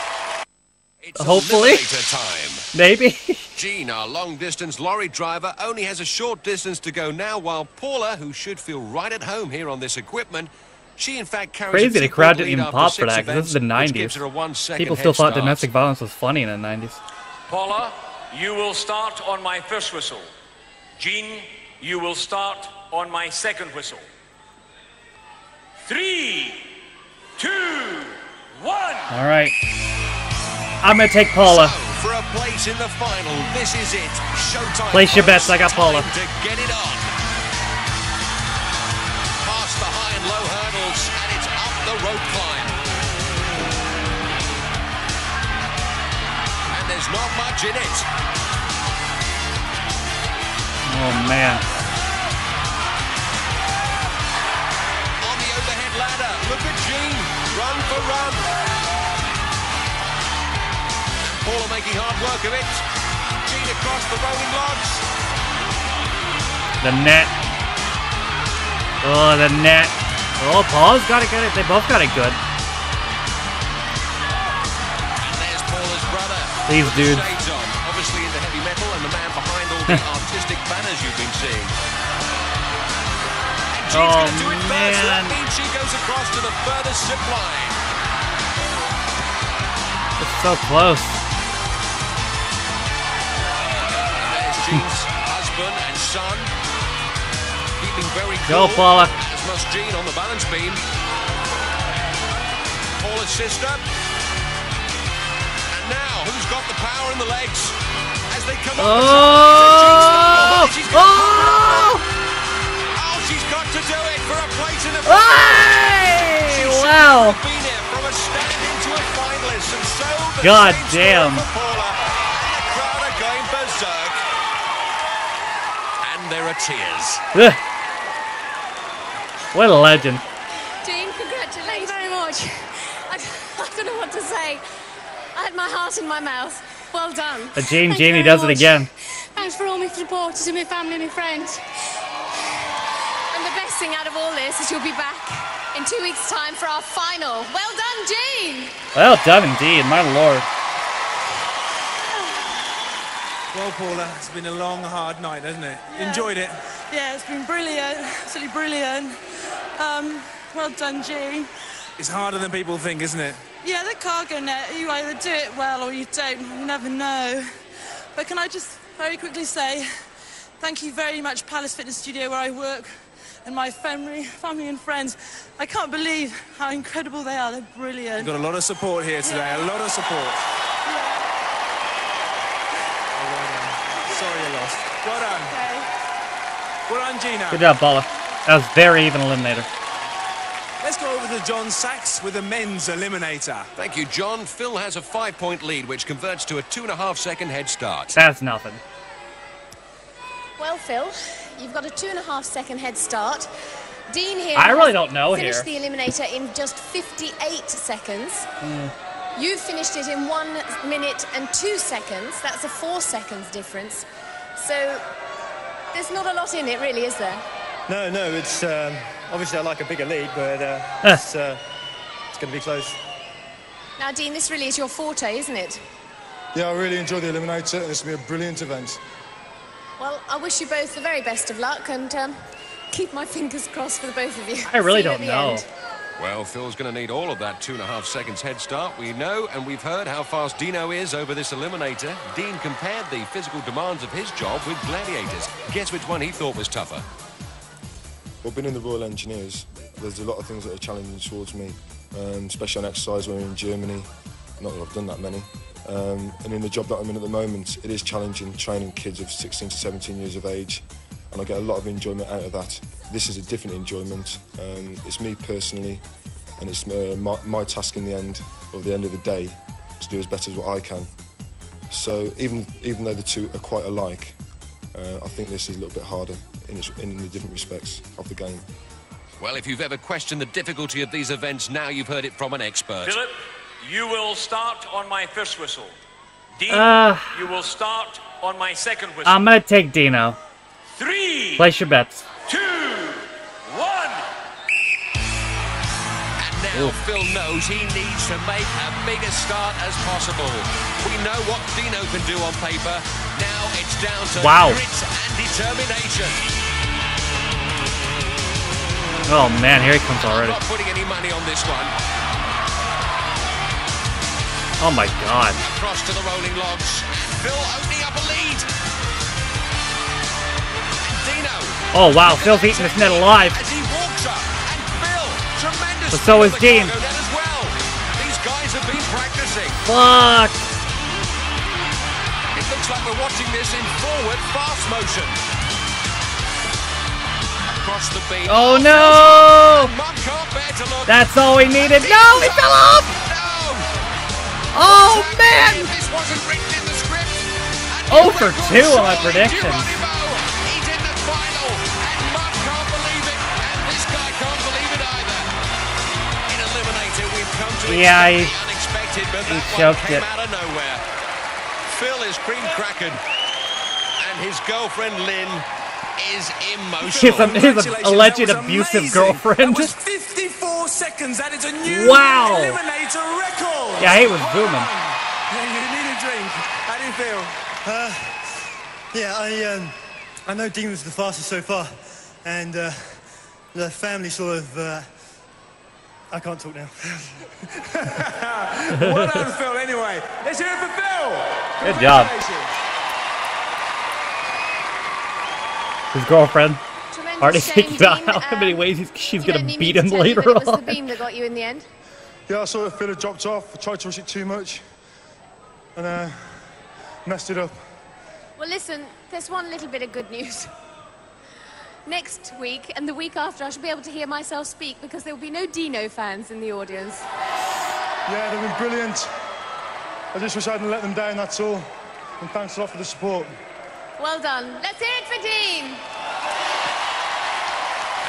It's Hopefully. Eliminator time. Maybe. Gene, our long-distance lorry driver, only has a short distance to go now, while Paula, who should feel right at home here on this equipment, she in fact carries Crazy a the 2-point crowd didn't lead even after pop 6 for that, because this is the events, which gives her a 90s. 1-second People head still thought start. domestic violence was funny in the 90s. Paula, you will start on my first whistle. Gene, you will start on my second whistle. 3, 2, 1. All right. I'm going to take Paula. So, for a place in the final, this is it. Showtime. Place your bets, I got Paula. Time to get it on. Past the high and low hurdles, and it's up the rope climb. And there's not much in it. Oh, man. On the overhead ladder, look at Gene. Run for run. Paula making hard work of it. Gene across the rolling logs. The net. Oh, the net. Oh, Paula's got it good. They both got it good. And there's Paula These dudes. Shades on, obviously into heavy metal, and the man behind all the artistic banners you've been seeing. And Jean's going to do it first. That means she goes across to the furthest zip line. It's so close. There's Jean's husband and son, keeping very Go, cool. Paula. As must Jean on the balance beam. Paula's sister. And now, who's got the power in the legs? As they come up. Oh! Oh! Oh, she's got to do it for a place in the Hey! Wow! been here from a stand into a finalist, and so the God same damn. story for Paula. And the crowd are going berserk. And there are tears. Ugh. What a legend. Jean, congratulations. Thank you very much. I don't know what to say. I had my heart in my mouth. Well done. But Jean Thank you Jamie very does it much. again. Thanks for all my supporters and my family and my friends. And the best thing out of all this is you'll be back in 2 weeks' time for our final. Well done, Jean. Well done indeed, my lord. Well, Paula, it's been a long, hard night, hasn't it? Yeah. Enjoyed it? Yeah, it's been brilliant, absolutely brilliant. Well done, Jean. It's harder than people think, isn't it? Yeah, the cargo net, you either do it well or you don't. You never know. But can I just very quickly say thank you very much, Palace Fitness Studio, where I work, and my family and friends. I can't believe how incredible they are. They're brilliant. You've got a lot of support here today, a lot of support. Sorry you lost. Well done. Okay. Well done, Gina. Good job, Paula. That was very even eliminator. Let's go over to John Sachs with the men's eliminator. Thank you, John. Phil has a 5-point lead, which converts to a 2.5-second head start. That's nothing. Well, Phil, you've got a 2.5-second head start. Dean here. I really don't know finished here. the eliminator in just 58 seconds. You finished it in 1 minute and 2 seconds. That's a 4 seconds difference. So there's not a lot in it, really, is there? No, it's obviously I like a bigger lead, but it's going to be close. Now, Dean, this really is your forte, isn't it? Yeah, I really enjoyed the eliminator, and it's going to be a brilliant event. Well, I wish you both the very best of luck, and keep my fingers crossed for the both of you. I really See you at don't the know. end. Well, Phil's going to need all of that 2.5 seconds head start. We know and we've heard how fast Dino is over this eliminator. Dean compared the physical demands of his job with Gladiators. Guess which one he thought was tougher? Well, being in the Royal Engineers, there's a lot of things that are challenging towards me, especially on exercise when we're in Germany. Not that I've done that many. And in the job that I'm in at the moment, it is challenging training kids of 16 to 17 years of age, and I get a lot of enjoyment out of that. This is a different enjoyment. It's me personally, and it's my task in the end, or the end of the day, to do as better as what I can. So even though the two are quite alike, I think this is a little bit harder in the different respects of the game. Well, if you've ever questioned the difficulty of these events, now you've heard it from an expert. Philip, you will start on my first whistle. Dean, you will start on my second whistle. I'm gonna take Dino. 3, Place your bets. 2, 1. And now Phil knows he needs to make a bigger start as possible. We know what Dino can do on paper. Now it's down to grit and determination. Oh man, here he comes already. I'm not putting any money on this one. Oh my god. Across to the rolling logs. Phil opening up a lead. And Dino. Oh wow, Phil's eating this net alive. As he walks up. And Phil, tremendous. But so is Dean. As well. These guys have been practicing. Fuck. It looks like we're watching this in forward fast motion. Across the beam. Oh no! Mum can't bear to look. That's all we needed. No, he fell off! Oh man! This wasn't written in the script. 0 for 2 on my predictions. He's in the final, and Mum can't believe it, and this guy can't believe it either. In Eliminator, we've come to expect the unexpected, but that one came out of nowhere. Phil is cream crackered, and his girlfriend Lynn is emotional. His alleged abusive girlfriend. That was 54 seconds. That is a new Wow. eliminator record. Yeah, he was booming. Yeah, you need a drink. do you feel? Yeah, I know Dean was the fastest so far, and the family sort of. I can't talk now. Well done, Phil, anyway. Let's hear it for Phil. Good job. His girlfriend already thinking about how many ways she's going to beat him later on. It was the beam that got you in the end. Yeah, I saw it, Phil had dropped off. I tried to rush it too much and messed it up. Well, listen, there's one little bit of good news. Next week and the week after, I shall be able to hear myself speak because there will be no Dino fans in the audience. Yeah, they've been brilliant. I just wish I hadn't let them down, that's all. And thanks a lot for the support. Well done. Let's hear it for Dean.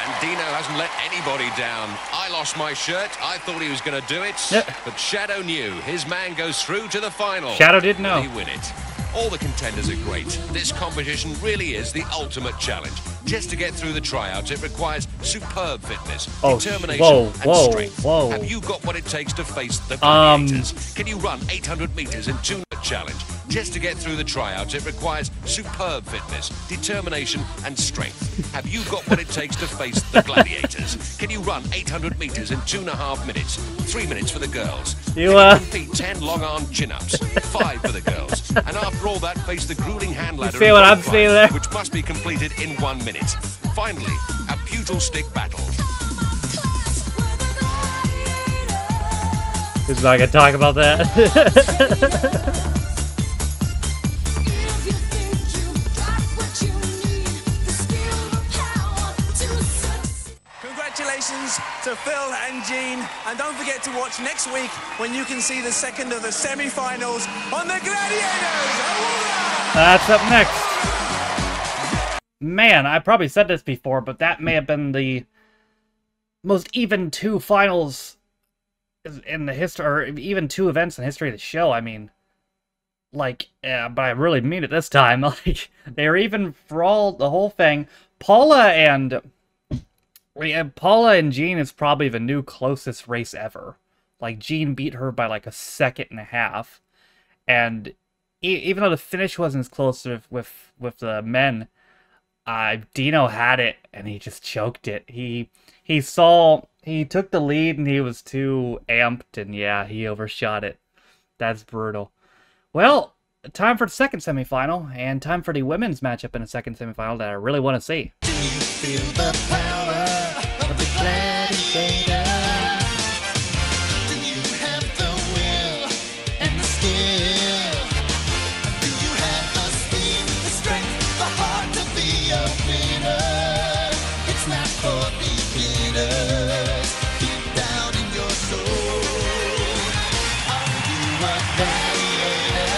And Dino hasn't let anybody down. I lost my shirt. I thought he was going to do it. Yep. But Shadow knew. His man goes through to the final. Shadow did know. Will he win it? All the contenders are great. This competition really is the ultimate challenge. Just to get through the tryouts, it requires superb fitness, determination, and strength. Have you got what it takes to face the Gladiators? Can you run 800 meters in 2 minute challenge? Just to get through the tryouts, it requires superb fitness, determination, and strength. Have you got what it takes to face the Gladiators? Can you run 800 meters in 2.5 minutes? 3 minutes for the girls. You compete 10 long-arm chin-ups, 5 for the girls. And after all that, face the grueling hand ladder, see what I'm seeing there? which must be completed in 1 minute. Finally, a pugil stick battle. He's not gonna talk about that. Congratulations to Phil and Jean, and don't forget to watch next week when you can see the second of the semi-finals on the Gladiators. That's up next. Man, I probably said this before, but that may have been the most even 2 finals in the history, or even 2 events in the history of the show. I mean, like, but I really mean it this time. Like, they're even for all the whole thing. Paula and Jean is probably the new closest race ever. Like, Jean beat her by like 1.5 seconds, and even though the finish wasn't as close with the men, Dino had it and he just choked it. He took the lead and he was too amped, and yeah, he overshot it. That's brutal. Well, time for the second semifinal, and time for the women's matchup in the second semifinal that I really want to see. Do you feel the power of the Gladiator? Do you have the will and the skill? Do you have the speed, the strength, the heart to be a winner? It's not for beginners. Deep down in your soul, are you a gladiator?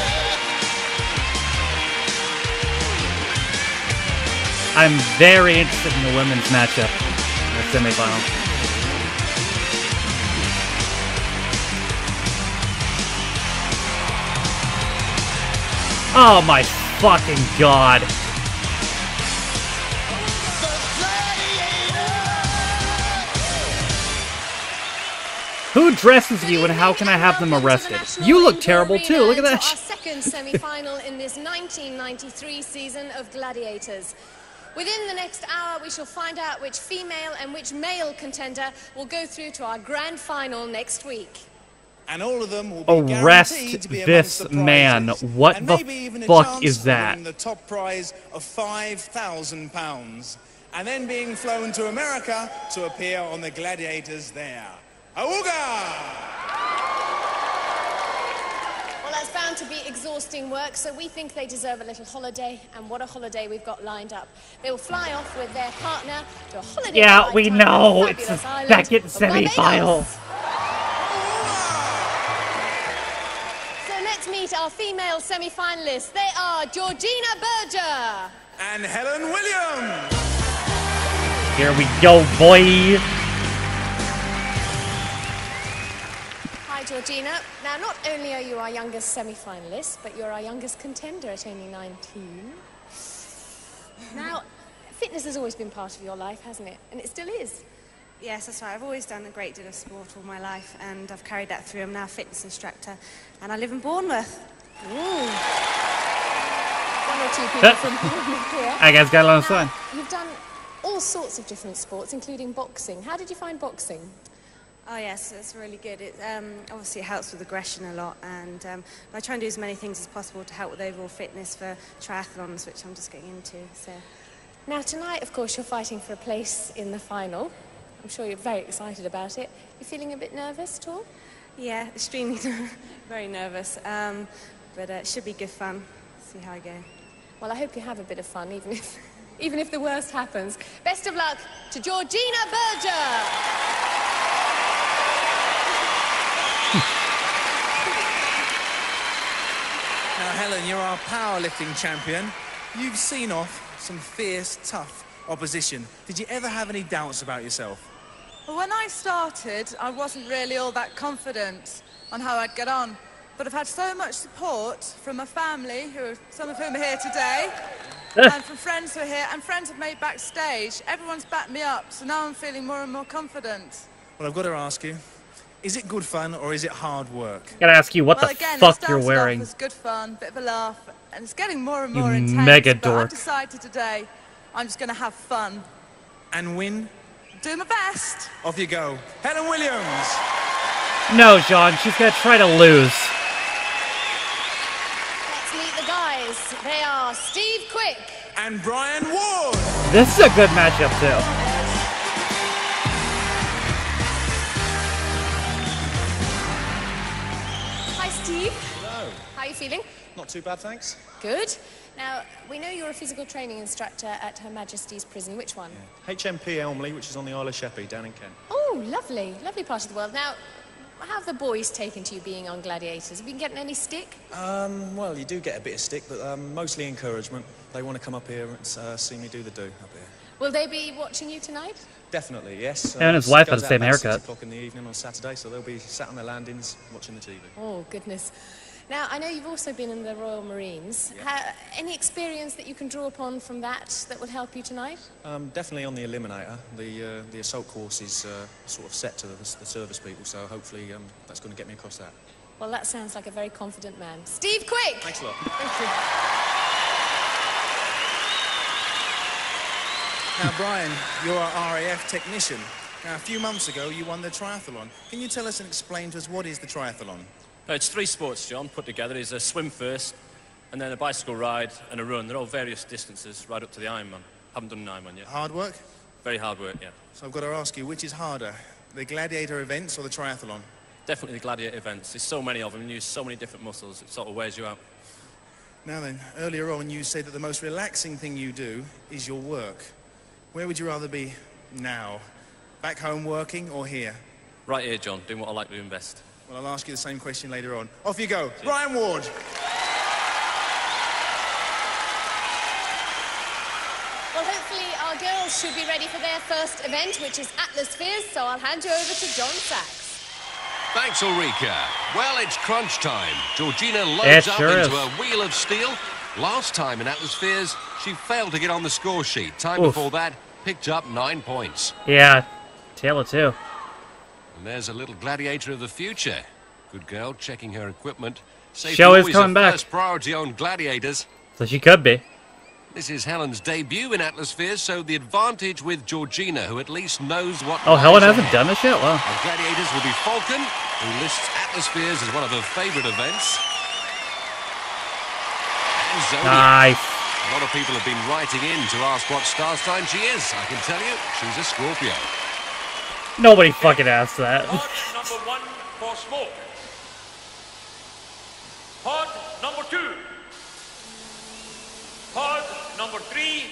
I'm very interested in the women's matchup in the semifinal. Oh my fucking god. Who dresses you and how can I have them arrested? You look terrible too, look at that. Our second semi-final in this 1993 season of Gladiators. Within the next hour, we shall find out which female and which male contender will go through to our grand final next week. And all of them will be arrest to be this the man. prizes, What and the maybe even a fuck chance is of that? winning the top prize of £5,000, and then being flown to America to appear on the Gladiators there. Auga! Well, that's bound to be exhausting work, so we think they deserve a little holiday, and what a holiday we've got lined up. They will fly off with their partner to a holiday. Yeah, we know. It's the island second of semi-final. Barbados. So let's meet our female semi-finalists. They are Georgina Berger and Helen Williams. Here we go, boy. Hi, Georgina. Now, not only are you our youngest semi-finalist, but you're our youngest contender at only 19. Now, fitness has always been part of your life, hasn't it? And it still is. Yes, that's right. I've always done a great deal of sport all my life, and I've carried that through. I'm now a fitness instructor, and I live in Bournemouth. Ooh. One or two people from here. I guys got it on the sign. You've done all sorts of different sports, including boxing. How did you find boxing? Oh yes, it's really good. It obviously it helps with aggression a lot, and I try and do as many things as possible to help with overall fitness for triathlons, which I'm just getting into. So Now tonight, of course, you're fighting for a place in the final. I'm sure you're very excited about it. You feeling a bit nervous at all? yeah, extremely very nervous, but it should be good fun. See how I go. Well, I hope you have a bit of fun, even if the worst happens. Best of luck to Georgina Berger. Now, Helen, you're our powerlifting champion. You've seen off some fierce, tough opposition. Did you ever have any doubts about yourself? Well, when I started, I wasn't really all that confident on how I'd get on. But I've had so much support from my family, some of whom are here today, and from friends who are here, and friends I've made backstage. Everyone's backed me up, so now I'm feeling more and more confident. Well, I've got to ask you, is it good fun or is it hard work? Gotta ask you what Well, the again, fuck it you're started wearing. off as good fun, bit of a laugh, and it's getting more and You more intense. mega but I've dork. decided today I'm just going to have fun. And win? Do my best. Off you go. Helen Williams! No, John, she's gonna try to lose. Let's meet the guys. They are Steve Quick. And Brian Ward! This is a good matchup, too. Hi, Steve. Hello. How are you feeling? Not too bad, thanks. Good. Now, we know you're a physical training instructor at Her Majesty's Prison. Which one? HMP Elmley, which is on the Isle of Sheppey, down in Kent. Oh, lovely. Lovely part of the world. Now, how have the boys taken to you being on Gladiators? Have you been getting any stick? Well, you do get a bit of stick, but mostly encouragement. They want to come up here and see me do the do up here. Will they be watching you tonight? Definitely, yes. Him and his wife had goes the out same about haircut. 6 o'clock in the evening on Saturday, so they'll be sat on their landings watching the TV. Oh, goodness. Now, I know you've also been in the Royal Marines. Any experience that you can draw upon from that will help you tonight? Definitely on the Eliminator. The assault course is sort of set to the service people, so hopefully that's going to get me across that. Well, that sounds like a very confident man. Steve Quick! Thanks a lot. Thank you. Now, Brian, you're our RAF technician. Now, a few months ago, you won the triathlon. Can you tell us and explain to us what is the triathlon? It's 3 sports, John, put together. It's a swim first, and then a bicycle ride and a run. They're all various distances, right up to the Ironman. Haven't done an Ironman yet. Hard work? Very hard work, yeah. So I've got to ask you, which is harder, the Gladiator events or the triathlon? Definitely the Gladiator events. There's so many of them, and you use so many different muscles. It sort of wears you out. Now then, earlier on you said that the most relaxing thing you do is your work. Where would you rather be now? Back home working or here? Right here, John, doing what I like doing best. Well, I'll ask you the same question later on. Off you go. Brian Ward. Well, hopefully our girls should be ready for their first event, which is Atmospheres, so I'll hand you over to John Sachs. Thanks, Ulrika. Well, it's crunch time. Georgina loads up into a wheel of steel. Last time in Atmospheres, she failed to get on the score sheet. Time before that, picked up 9 points. Yeah, Taylor too. And there's a little gladiator of the future. Good girl, checking her equipment. Safety Show is always coming a back. first priority on Gladiators. So she could be. This is Helen's debut in Atmospheres, so the advantage with Georgina, who at least knows what... Oh, Helen lies hasn't ahead. done this yet? Wow. On Gladiators will be Falcon, who lists Atmospheres as one of her favourite events. And Zodiac. Nice. A lot of people have been writing in to ask what star sign she is. I can tell you, she's a Scorpio. Nobody fucking asked that. Pod number 1 for smoke. Pod number 2. Pod number 3.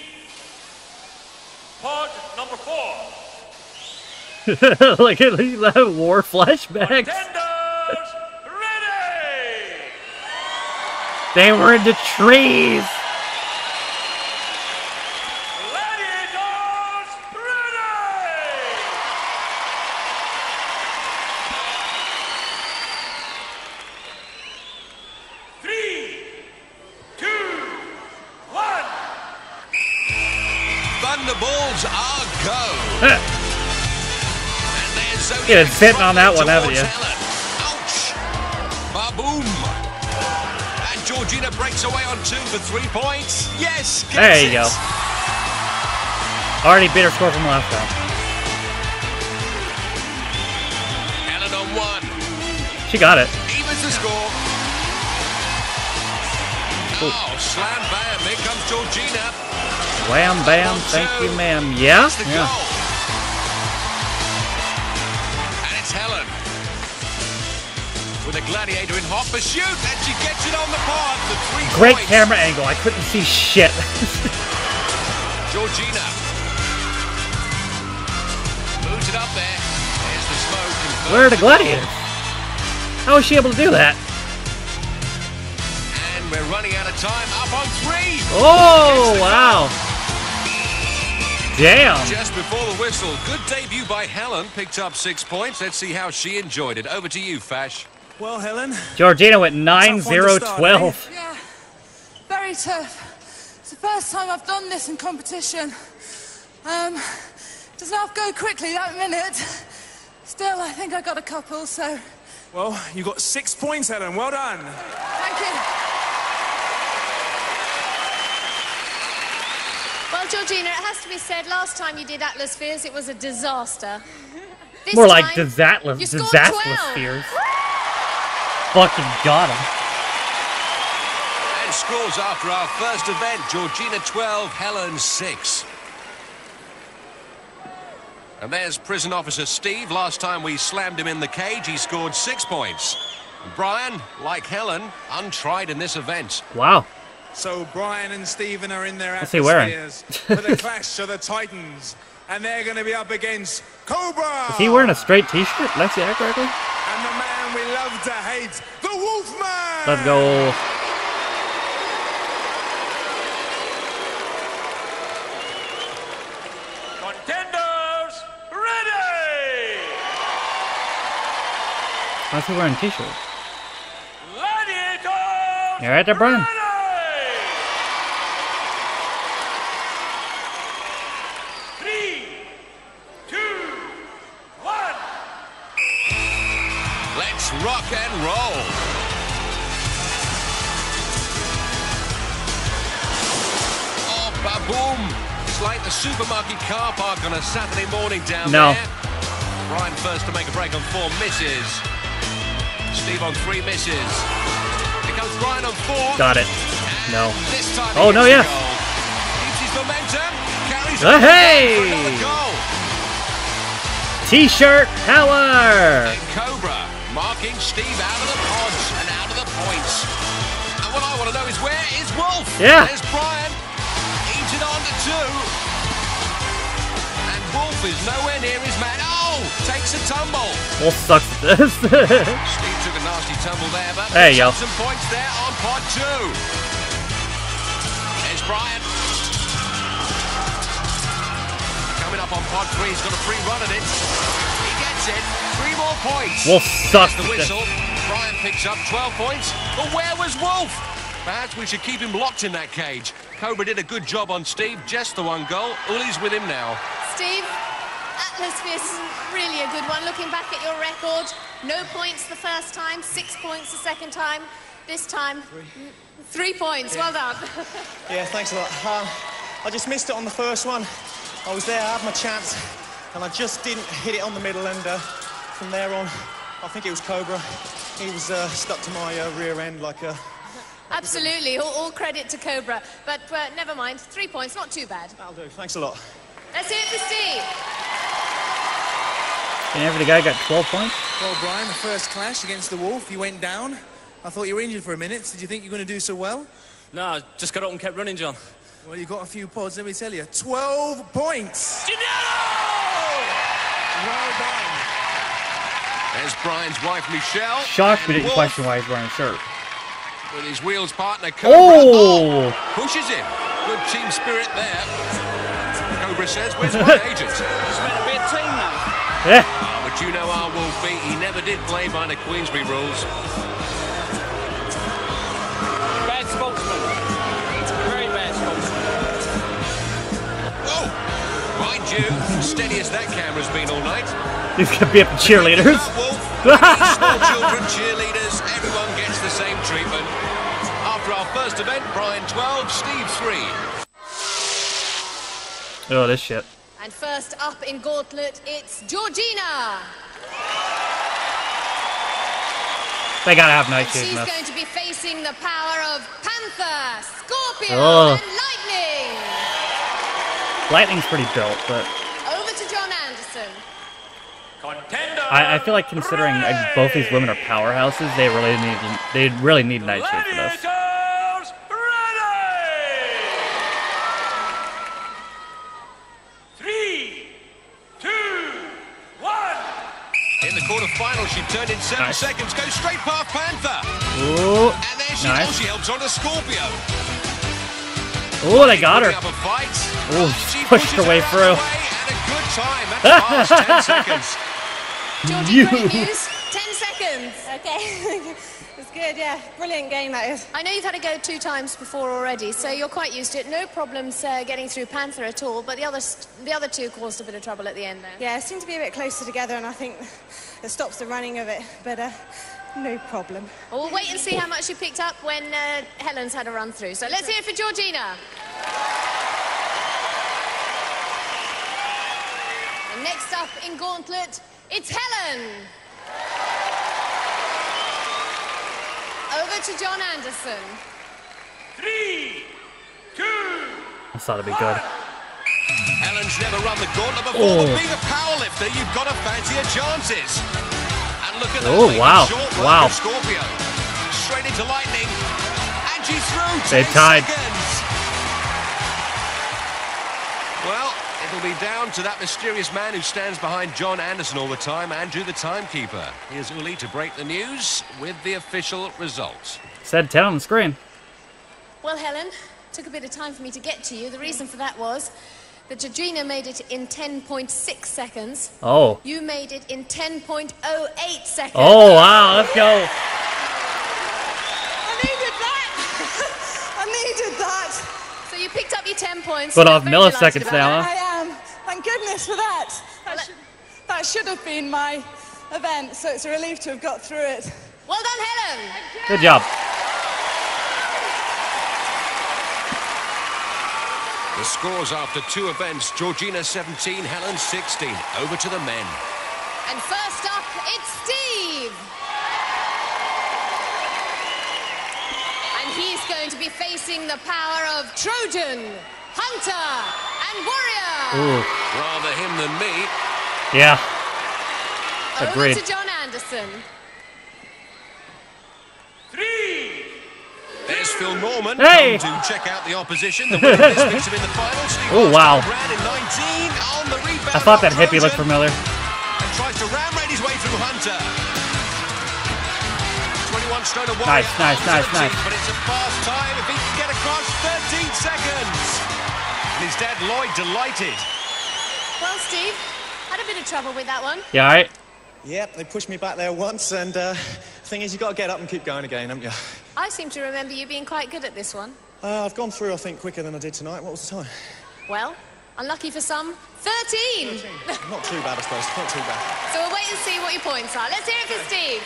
Pod number 4. Look at that war flashbacks. Contenders, ready! They were in the trees. Gladiators, ready! 3, 2, 1. Thunderbolts are go. And there's Zodiac. You've been sitting on that one, haven't you? Ouch! Ba-boom! And Georgina breaks away on 2 for 3 points. Yes! There you go. Already beat her score from last time. Helen on 1. She got it. Evens the score. Oh, slam bam. Here comes Georgina. Wham bam, thank you ma'am. Yeah? Yeah. And it's Helen. With a Gladiator in hot pursuit, and she gets it on the board for 3 Great points. camera angle, I couldn't see shit. Georgina. Moves it up there. There's the smoke. Where are the Gladiators? How was she able to do that? And we're running out of time. Up on 3. Oh, wow. Damn. Just before the whistle. Good debut by Helen. Picked up 6 points. Let's see how she enjoyed it. Over to you, Fash. Well, Helen. Georgina went 9-0-12. Yeah, very tough. It's the first time I've done this in competition. Doesn't have to go quickly that minute. Still, I think I got a couple, so... Well, you got 6 points, Helen. Well done. Thank you. Well, Georgina, it has to be said, last time you did Atmospheres, it was a disaster. This More like time, you scored 12. Spheres. Fucking got him. And scores after our first event. Georgina 12, Helen 6. And there's prison officer Steve. Last time we slammed him in the cage, he scored 6 points. And Brian, like Helen, untried in this event. Wow. So Brian and Stephen are in their What's he wearing? Atmospheres for the clash of the Titans. And they're going to be up against Cobra. Is he wearing a straight t-shirt? Let's see that correctly. And the man we love to hate, the Wolfman. Let's go. Contenders, ready! Why's he wearing a t-shirt? Gladiators, You're right there, Brian. Rock and roll. Oh, ba-boom. It's like the supermarket car park on a Saturday morning down there. Brian first to make a break on 4 misses. Steve on 3 misses. Here comes Brian on 4. Got it. No. This time oh, no, yes. Keeps his momentum. Carries hey! for another goal. T-shirt power. And Cobra marking Steve out of the pods and out of the points. And what I want to know is, where is Wolf? Yeah. There's Brian. Eats it on to 2. And Wolf is nowhere near his man. Oh! Takes a tumble. Wolf sucks at this. Steve took a nasty tumble there, but there you go. Some points there on pod 2. There's Brian. Coming up on pod 3. He's got a free run at it. He gets it. 3 more points. Wolf sucks. The whistle. Brian picks up 12 points. But where was Wolf? Perhaps we should keep him locked in that cage. Cobra did a good job on Steve. Just the 1 goal. Uli's with him now. Steve, Atmosphere's really a good one. Looking back at your record, no points the first time, 6 points the second time. This time, 3 points. Well done. Yeah, thanks a lot. I just missed it on the first one. I was there, I had my chance, and I just didn't hit it on the middle, and from there on, I think it was Cobra. He was stuck to my rear end like a... Absolutely, all credit to Cobra. But never mind, 3 points, not too bad. That'll do, thanks a lot. Let's hear it for Steve. And every guy got 12 points? Well, Brian, the first clash against the Wolf, you went down. I thought you were injured for a minute. Did you think you were going to do so well? No, I just got up and kept running, John. Well, you got a few pods, let me tell you. 12 points! Well done. There's Brian's wife, Michelle. Shocked we didn't question why he's wearing a shirt. With his wheels partner, Cobra. Oh! Pushes him. Good team spirit there. Cobra says, where's my agent? It's meant to be a team now. Yeah. But you know our Wolfie, he never did play by the Queensbury rules. Bad sportsman. Very bad sportsman. Oh! Mind you, steady as that camera's been all night. He's gonna be up to cheerleaders. Small children, cheerleaders, everyone gets the same treatment. After our first event, Brian 12, Steve 3. Oh, this shit. And first up in gauntlet, it's Georgina. They gotta have night And shoes. she's Miss. going to be facing the power of Panther, Scorpio, Oh. and Lightning. Lightning's pretty built, but Over to John Anderson. I feel like considering both these women are powerhouses, they really need night shoes for this. Gladiators, ready! 3, 2, 1. In the quarterfinal, she turned in 7 Nice. seconds, goes straight past Panther. Ooh, And there she nice. goes, she helps on to Scorpio. Ooh, they got her. Putting up a fight. Ooh, She pushed pushes her way out of through. the way, and a good time. That's past 10 seconds. Georgie, great news. 10 seconds. Okay. It's good, yeah. Brilliant game, that is. I know you've had to go 2 times before already, so you're quite used to it. No problems getting through Panther at all, but the other 2 caused a bit of trouble at the end there. Yeah, it seemed to be a bit closer together, and I think it stops the running of it, but no problem. Well, we'll wait and see how much you picked up when Helen's had a run through. So let's hear it for Georgina. And next up in gauntlet, it's Helen. Over to John Anderson. 3, 2. I thought it'd be good. Helen's never run the gauntlet before, Oh. but being a powerlifter, you've got to fancy her chances. And look at that. Oh, making wow. short work Wow. of Scorpio. Straight into Lightning. And she's through. They 10 tied. seconds. Well, it'll be down to that mysterious man who stands behind John Anderson all the time, Andrew the timekeeper. Here's Uli to break the news with the official results. Said 10 on the screen. Well, Helen, took a bit of time for me to get to you. The reason for that was that Georgina made it in 10.6 seconds. Oh. You made it in 10.08 seconds. Oh, wow, let's go. I needed that. I needed that. So you picked up your 10 points. But You're off very milliseconds delighted now, about huh? I am. Thank goodness for that. That should have been my event, so it's a relief to have got through it. that. Well done, Helen. Good job. The scores after 2 events, Georgina 17, Helen 16. Over to the men. And first up, it's Steve. And he's going to be facing the power of Trojan, Hunter, and Warrior. Ooh. Rather him than me. Yeah. Over Agreed. to John Anderson. 3. There's Phil Norman. Hey! Come to check out the opposition. The winner of this meets him in the final. Steve Oh, wow. ran in 19 on the rebound. I thought that off hippie looked Trojan, familiar. and tries to ram-raid his way through Hunter. 21 stone of Warrior. Nice, nice, on 17, nice. But it's a fast time if he can get across 13 seconds. And his dad Lloyd delighted. Well, Steve, had a bit of trouble with that one. Yeah, all right. Yep, they pushed me back there once, and thing is, you've got to get up and keep going again, haven't you? I seem to remember you being quite good at this one. I've gone through, I think, quicker than I did tonight. What was the time? Well, unlucky for some, 13. Not too bad, I suppose. Not too bad. So we'll wait and see what your points are. Let's hear it for Steve.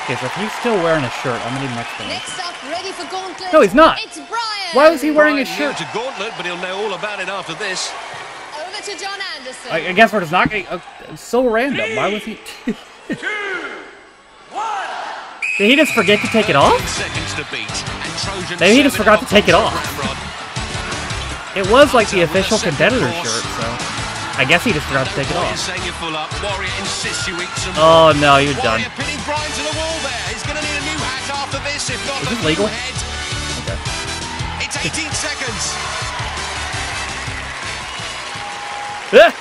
Okay, so if he's still wearing a shirt, I'm gonna need an explanation. Next up, ready for gauntlet. No, he's not. It's Brian. Why was he wearing a Brian shirt? new to Gauntlet, but he'll know all about it after this. Over to John Anderson. I guess we're just not getting. It's so random. Why was he? 2, 1. Did he just forget to take it off? 13 seconds to beat. And Trojan Maybe he just 7 forgot to take it off. Ramrod. It was like the Hunter with a official second competitor course. shirt, so I guess he just forgot to take it Warrior off. saying you're full up. Warrior insists you eat some Oh no, you're done. Warrior pinning Brian to the wall there. He's going to need a new hat after this, if not Is a this new legal? head. Okay. It's 18 seconds. Brian,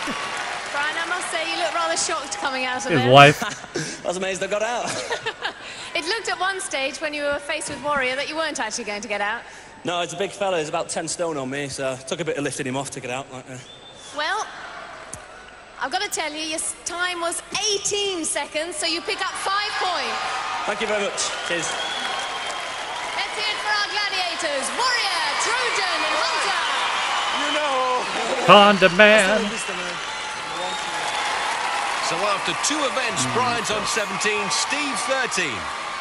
I must say you look rather shocked coming out of His there. wife. I was amazed I got out. It looked at one stage when you were faced with Warrior that you weren't actually going to get out. No, he's a big fella. He's about 10 stone on me, so it took a bit of lifting him off to get out. Well, I've got to tell you, your time was 18 seconds, so you pick up 5 points. Thank you very much. Cheers. Let's hear it for our gladiators, Warrior, Trojan, and Hunter. You know. Conda Man. So after 2 events, Brian's on 17, Steve 13.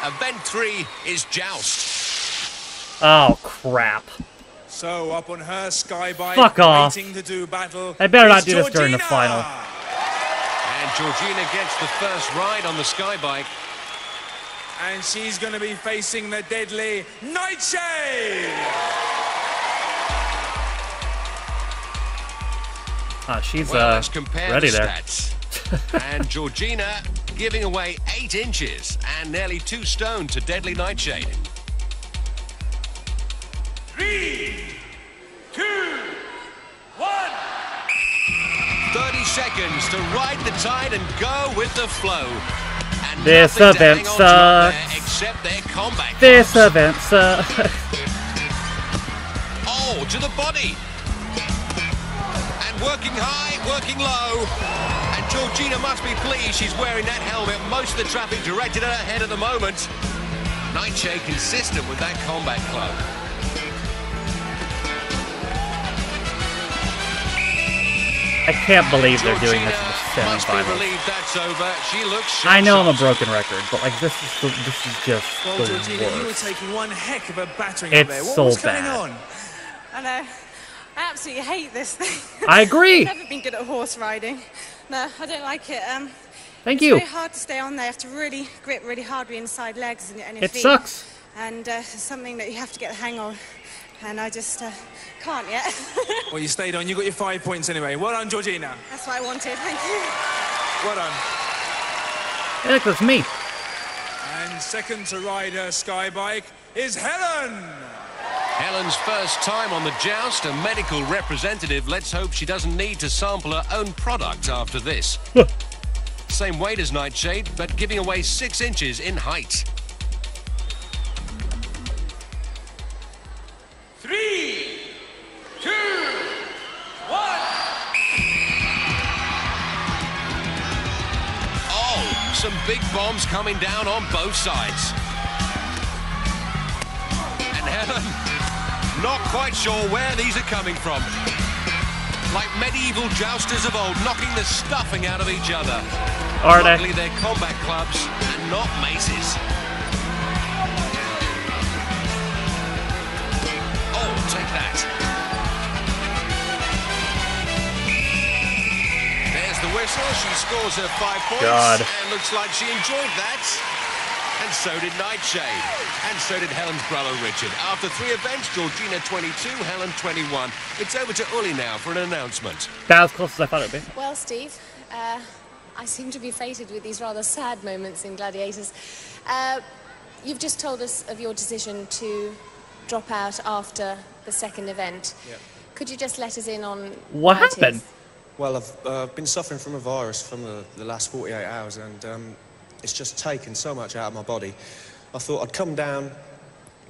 Event 3 is Joust. Oh, crap. So up on her skybike, Fuck off. waiting to do battle. I better not is do this during the Georgina. final. And Georgina gets the first ride on the skybike. And she's going to be facing the deadly Nightshade. She's Well, let's compare ready the there. stats. And Georgina giving away 8 inches and nearly 2 stone to Deadly Nightshade. 3, 2, 1. 30 seconds to ride the tide and go with the flow. And This nothing to event hang on to up there sucks. except their combat This clubs. event sucks. Oh, to the body. And working high, working low. And Georgina must be pleased she's wearing that helmet. Most of the traffic directed at her head at the moment. Nightshade consistent with that combat club. I can't believe they're doing this in the Must be semifinals. relieved that's over. She looks I know I'm a shot. broken record, but like this is just Well, the Georgina, you were worst. taking one heck of a battering It's up there. What so was going bad. on? I know. I absolutely hate this thing. I agree. I've never been good at horse riding. No, I don't like it. Thank it's you. very hard to stay on there. You have to really grip really hard with your inside legs and your It feet. sucks. And it's something that you have to get the hang of. And I just can't yet. Well, you stayed on. You got your 5 points anyway. Well done, Georgina. That's what I wanted. Thank you. Well done. I think that's me. And second to ride her skybike is Helen. Helen's first time on the Joust, a medical representative. Let's hope she doesn't need to sample her own product after this. Same weight as Nightshade, but giving away 6 inches in height. 3, 2, 1. Oh, some big bombs coming down on both sides. And Helen, not quite sure where these are coming from. Like medieval jousters of old, knocking the stuffing out of each other. Are they? Luckily, they're combat clubs and not maces. Oh, take that. There's the whistle. She scores her 5 points. God. And looks like she enjoyed that. And so did Nightshade. And so did Helen's brother, Richard. After 3 events, Georgina 22, Helen 21. It's over to Uli now for an announcement. That was close as I thought it would be. Well, Steve, I seem to be fated with these rather sad moments in Gladiators. You've just told us of your decision to drop out after the second event. Yep. Could you just let us in on What why it happened? is? Well, I've been suffering from a virus from the last 48 hours, and it's just taken so much out of my body. I thought I'd come down,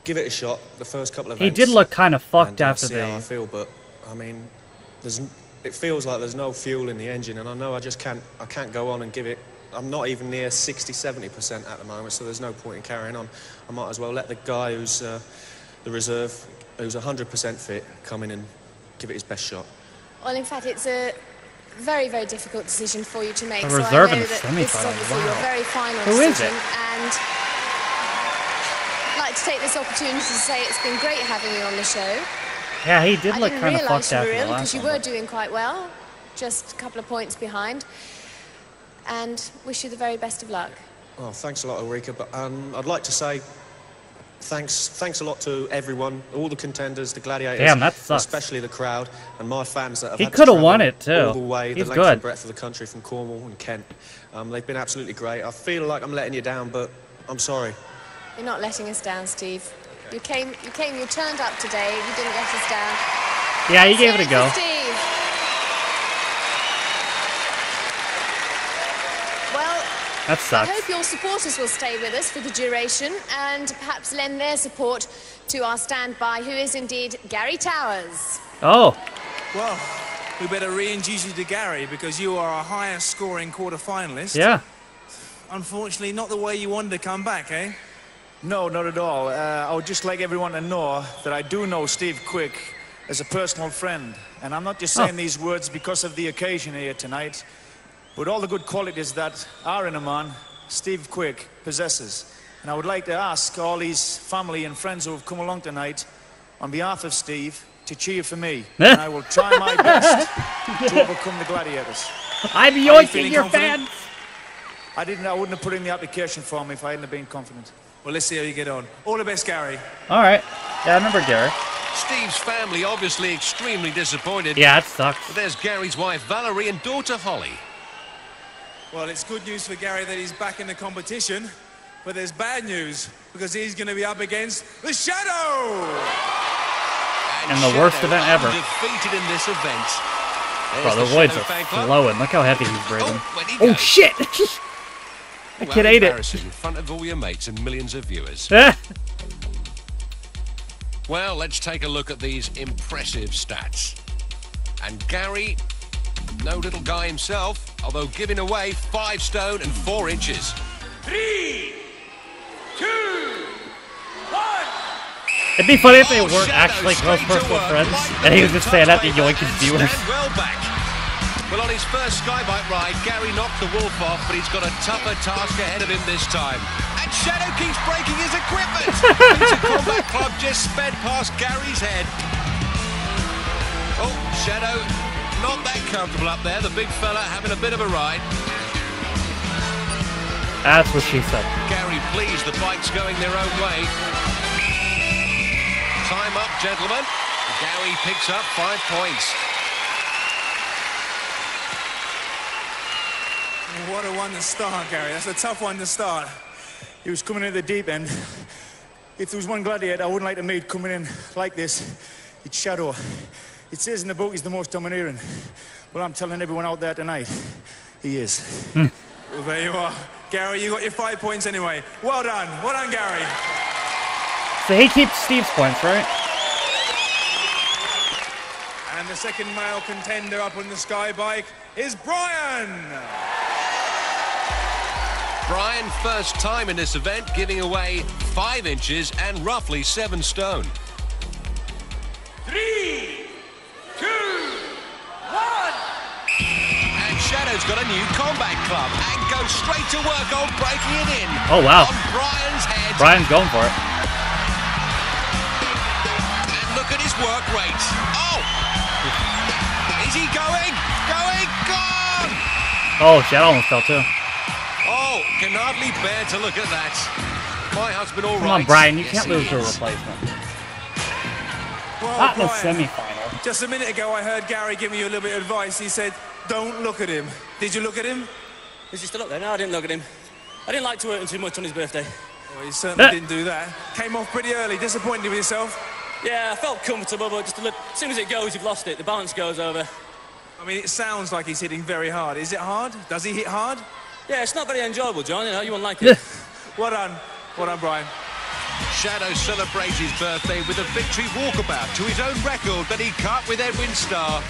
give it a shot, the first couple of He events. did look kind of fucked and, after see how I the... feel, but I mean, it feels like there's no fuel in the engine, and I know I can't go on and give it. I'm not even near 60-70% at the moment, so there's no point in carrying on. I might as well let the guy who's the reserve, who's 100% fit, come in and give it his best shot. Well, in fact, it's a very, very difficult decision for you to make. A So I reserve know in the that this is semi-final, obviously wow. your very final Who is decision. it? And I'd like to take this opportunity to say it's been great having you on the show. Yeah, he did I look didn't kind of realise fucked you were after the ill last because you one. were doing quite well, just a couple of points behind. And wish you the very best of luck. Oh, thanks a lot, Ulrika. But I'd like to say thanks a lot to everyone, all the contenders, the gladiators. Damn, that sucks. Especially the crowd and my fans that have He had to could have travel won it, too. all the way, He's the length good. and breadth of the country from Cornwall and Kent. They've been absolutely great. I feel like I'm letting you down, but I'm sorry. You're not letting us down, Steve. You turned up today, you didn't let us down. Yeah, he gave it a Say go. for Steve. Well, That I sucks. hope your supporters will stay with us for the duration and perhaps lend their support to our standby, who is indeed Gary Towers. Oh. Well, we better reintroduce you to Gary because you are our highest scoring quarter-finalist. Yeah. Unfortunately, not the way you wanted to come back, eh? No, not at all. I would just like everyone to know that I do know Steve Quick as a personal friend. And I'm not just saying these words because of the occasion here tonight, but all the good qualities that are in a man, Steve Quick possesses. And I would like to ask all these family and friends who have come along tonight, on behalf of Steve, to cheer for me. And I will try my best to overcome the Gladiators. I'm yoinking your fans! I wouldn't have put in the application form if I hadn't been confident. Well, let's see how you get on. All the best, Gary. Alright. Yeah, I remember Gary. Steve's family obviously extremely disappointed. Yeah, it sucks. But there's Gary's wife, Valerie, and daughter, Holly. Well, it's good news for Gary that he's back in the competition, but there's bad news because he's going to be up against the Shadow! And the worst event ever. Defeated in this event. Bro, the voids are flowing. Look how heavy he's breathing. Oh, shit! The kid ate it. In front of all your mates and millions of viewers. Well, let's take a look at these impressive stats. And Gary, no little guy himself, although giving away 5 stone and 4 inches. 3, 2, 1. It'd be funny if they weren't actually close personal friends, and he was just saying that to yoink his viewers. Well back. Well, on his first skybike ride, Gary knocked the wolf off, but he's got a tougher task ahead of him this time. And Shadow keeps breaking his equipment. Pizza Combat Club just sped past Gary's head. Oh, Shadow, not that comfortable up there. The big fella having a bit of a ride. That's what she said. Gary pleased the bike's going their own way. Time up, gentlemen. Gary picks up 5 points. What a one to start, Gary. That's a tough one to start. He was coming in at the deep end. If there was one gladiator I wouldn't like to meet coming in like this, it's Shadow. It says in the book he's the most domineering. Well, I'm telling everyone out there tonight, he is. Well, there you are. Gary, you got your 5 points anyway. Well done. Well done, Gary. So he keeps Steve's points, right? And the second male contender up on the sky bike is Brian. Brian, first time in this event, giving away 5 inches and roughly 7 stone. 3, 2, 1. And Shadow's got a new combat club and goes straight to work on breaking it in. Oh, wow. On Brian's head. Brian's going for it. And look at his work rate. Oh! Is he going? Going? Gone! Oh, Shadow almost fell too. Oh, can hardly bear to look at that. My husband, all right. Come on, Brian, you Yes, can't he lose to a is. replacement. Well, Not in the Brian, semi-final. just a minute ago, I heard Gary giving you a little bit of advice. He said, don't look at him. Did you look at him? Is he still up there? No, I didn't look at him. I didn't like to hurt him too much on his birthday. Well, you certainly didn't do that. Came off pretty early. Disappointed with yourself? Yeah, I felt comfortable, but just a little, as soon as it goes, you've lost it. The balance goes over. I mean, it sounds like he's hitting very hard. Is it hard? Does he hit hard? Yeah, it's not very enjoyable, John. You know, you won't like it. Well done. Well done, Brian. Shadow celebrates his birthday with a victory walkabout to his own record that he cut with Edwin Starr.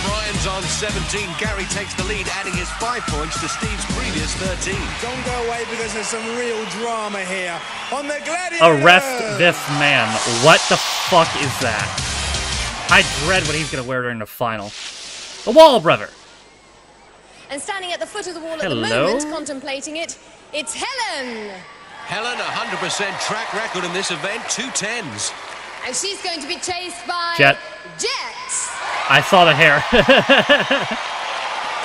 Brian's on 17. Gary takes the lead, adding his 5 points to Steve's previous 13. Don't go away because there's some real drama here on the Gladiators. Arrest this man. What the fuck is that? I dread what he's going to wear during the final. The Wall Brother. And standing at the foot of the wall at Hello? the moment, contemplating it, it's Helen. Helen, 100% track record in this event, 2 10s. And she's going to be chased by Jet. Jet. I saw the hair.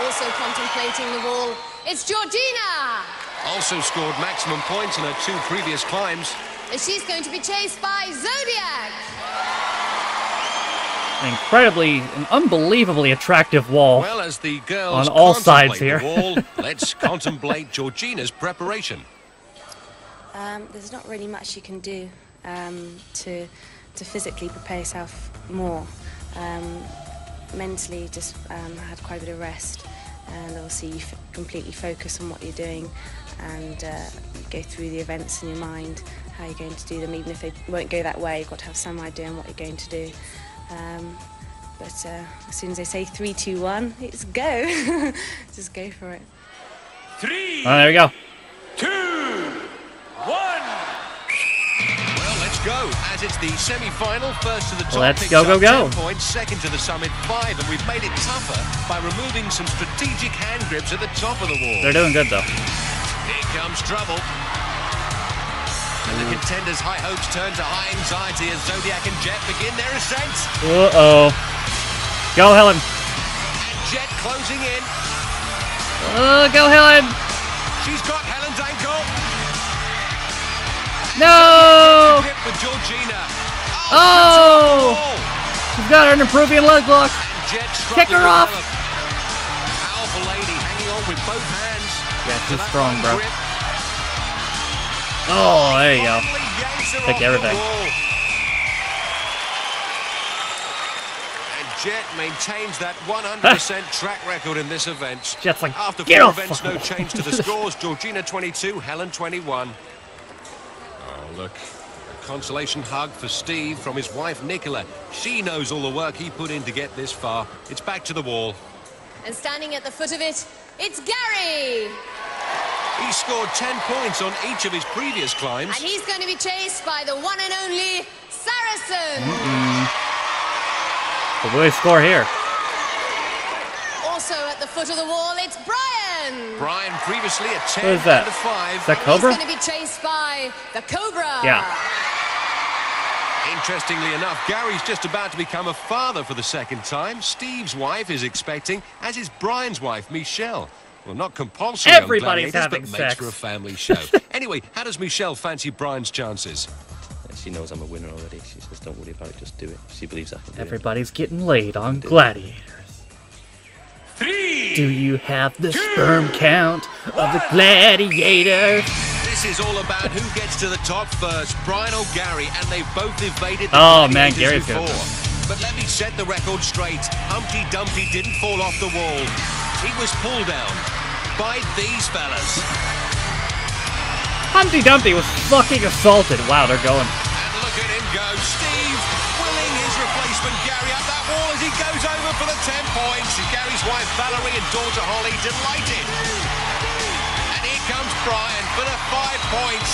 Also contemplating the wall, it's Georgina. Also scored maximum points in her 2 previous climbs. And she's going to be chased by Zodiac. An unbelievably attractive wall. Well, as the girls on all sides contemplate here. the wall, let's contemplate Georgina's preparation. There's not really much you can do to physically prepare yourself more. Mentally, just had quite a bit of rest, and obviously you completely focus on what you're doing, and you go through the events in your mind, how you're going to do them. Even if they won't go that way, you've got to have some idea on what you're going to do. But as soon as they say 3, 2, 1, it's go. Just go for it. 3. Oh, there we go. 2, 1. Well, let's let's go, as it's the semi-final. First to the top, Let's picks go, up go, go. 10 points, second to the summit 5, and we've made it tougher by removing some strategic hand grips at the top of the wall. They're doing good, though. Here comes trouble. And the contenders' high hopes turn to high anxiety as Zodiac and Jet begin their ascent. Uh-oh. Go, Helen. And Jet closing in. Go, Helen. She's got Helen's ankle. No! Grip with Georgina. Oh! She's got her in a Peruvian leg lock. Kick her off. Powerful lady hanging on with both hands. Yeah, she's strong, bro. Oh, there you go. Take everything. And Jet maintains that 100% track record in this event. Jet's like, after get 4 off. events, no change to the scores. Georgina 22, Helen 21. Oh, look. A consolation hug for Steve from his wife, Nicola. She knows all the work he put in to get this far. It's back to the wall. And standing at the foot of it, it's Gary. He scored 10 points on each of his previous climbs. And he's going to be chased by the one and only Saracen. What will he score here? Also at the foot of the wall, it's Brian. Brian previously at 10 Who is that? and a 5. Is that Cobra? He's going to be chased by the Cobra. Yeah. Interestingly enough, Gary's just about to become a father for the second time. Steve's wife is expecting, as is Brian's wife, Michelle. Well, not compulsory Everybody's on having but sex. makes for a family show. Anyway, how does Michelle fancy Brian's chances? She knows I'm a winner already. She says, don't worry about it, just do it. She believes I can do it. Everybody's getting laid on Gladiators. Do you have the sperm count of the Gladiators? This is all about who gets to the top first, Brian or Gary, and they've both evaded the Oh man, Gladiators Gary's before. good. But let me set the record straight. Humpty Dumpty didn't fall off the wall. He was pulled down by these fellas. Humpty Dumpty was fucking assaulted. Wow, they're going. And look at him go. Steve willing his replacement Gary up that wall as he goes over for the 10 points. And Gary's wife Valerie and daughter Holly delighted. And here comes Brian for the 5 points.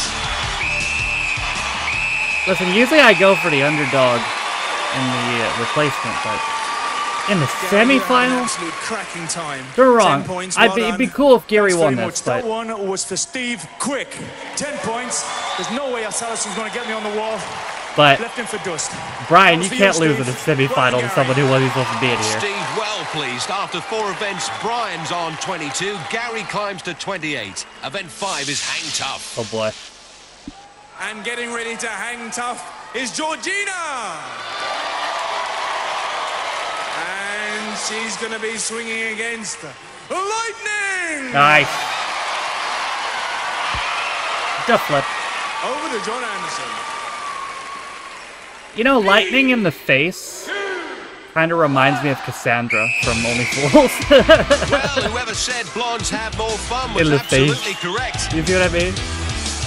Listen, usually I go for the underdog in the replacement, but in the semi-final, Absolute cracking time. they're wrong. 10 points, It'd be cool if Gary Thanks won very this, much. but That one was for Steve Quick. 10 points. There's no way Salison's going to get me on the wall. But Left him for dust. Brian, you That was for can't you, lose in Steve. the semi-final to someone who wasn't supposed to be in here. Steve well pleased. After 4 events, Brian's on 22. Gary climbs to 28. Event 5 is Hang Tough. Oh boy. And getting ready to hang tough is Georgina. And she's going to be swinging against Lightning. Nice. Duck flip. Over to John Anderson. You know, lightning in the face kind of reminds me of Cassandra from Only Fools. Well, whoever said blondes have more fun was In the absolutely face. correct. You see what I mean?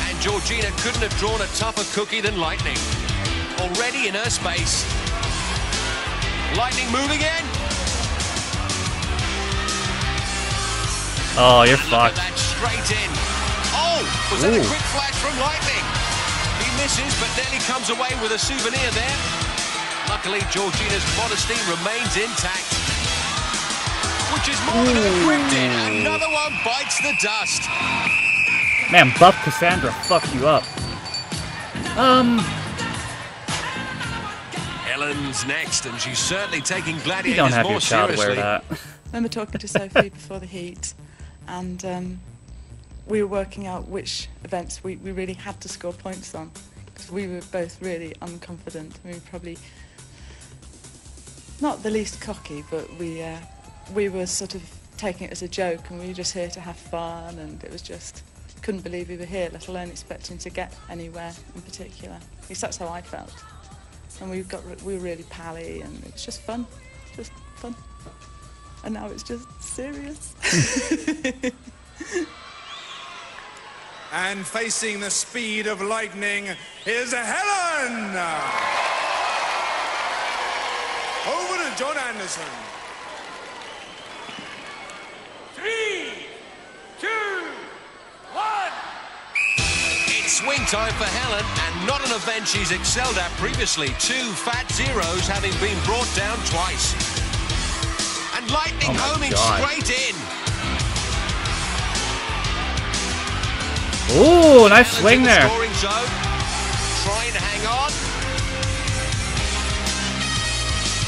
And Georgina couldn't have drawn a tougher cookie than Lightning. Already in her space. Lightning moving in. Oh, you're And look at fucked. that straight in. Oh, was that a Ooh. quick flash from Lightning? He misses, but nearly comes away with a souvenir there. Luckily, Georgina's modesty remains intact. Which is more than encrypted. Another one bites the dust. Man, buff Cassandra fucked you up. Helen's next, and she's certainly taking You Gladiators don't have more your child seriously. wear that. I remember talking to Sophie before the heat, and we were working out which events we really had to score points on, because we were both really unconfident. We were probably not the least cocky, but we were sort of taking it as a joke, and we were just here to have fun, and it was just, couldn't believe we were here, let alone expecting to get anywhere in particular. At least that's how I felt. And we were really pally, and it was just fun. And now it's just serious. And facing the speed of lightning is Helen. Over to John Anderson. 3, 2, 1. It's swing time for Helen, and not an event she's excelled at previously. 2 fat zeros having been brought down twice. And lightning homing straight in. Ooh, nice swing there. Scoring zone. Trying to hang on.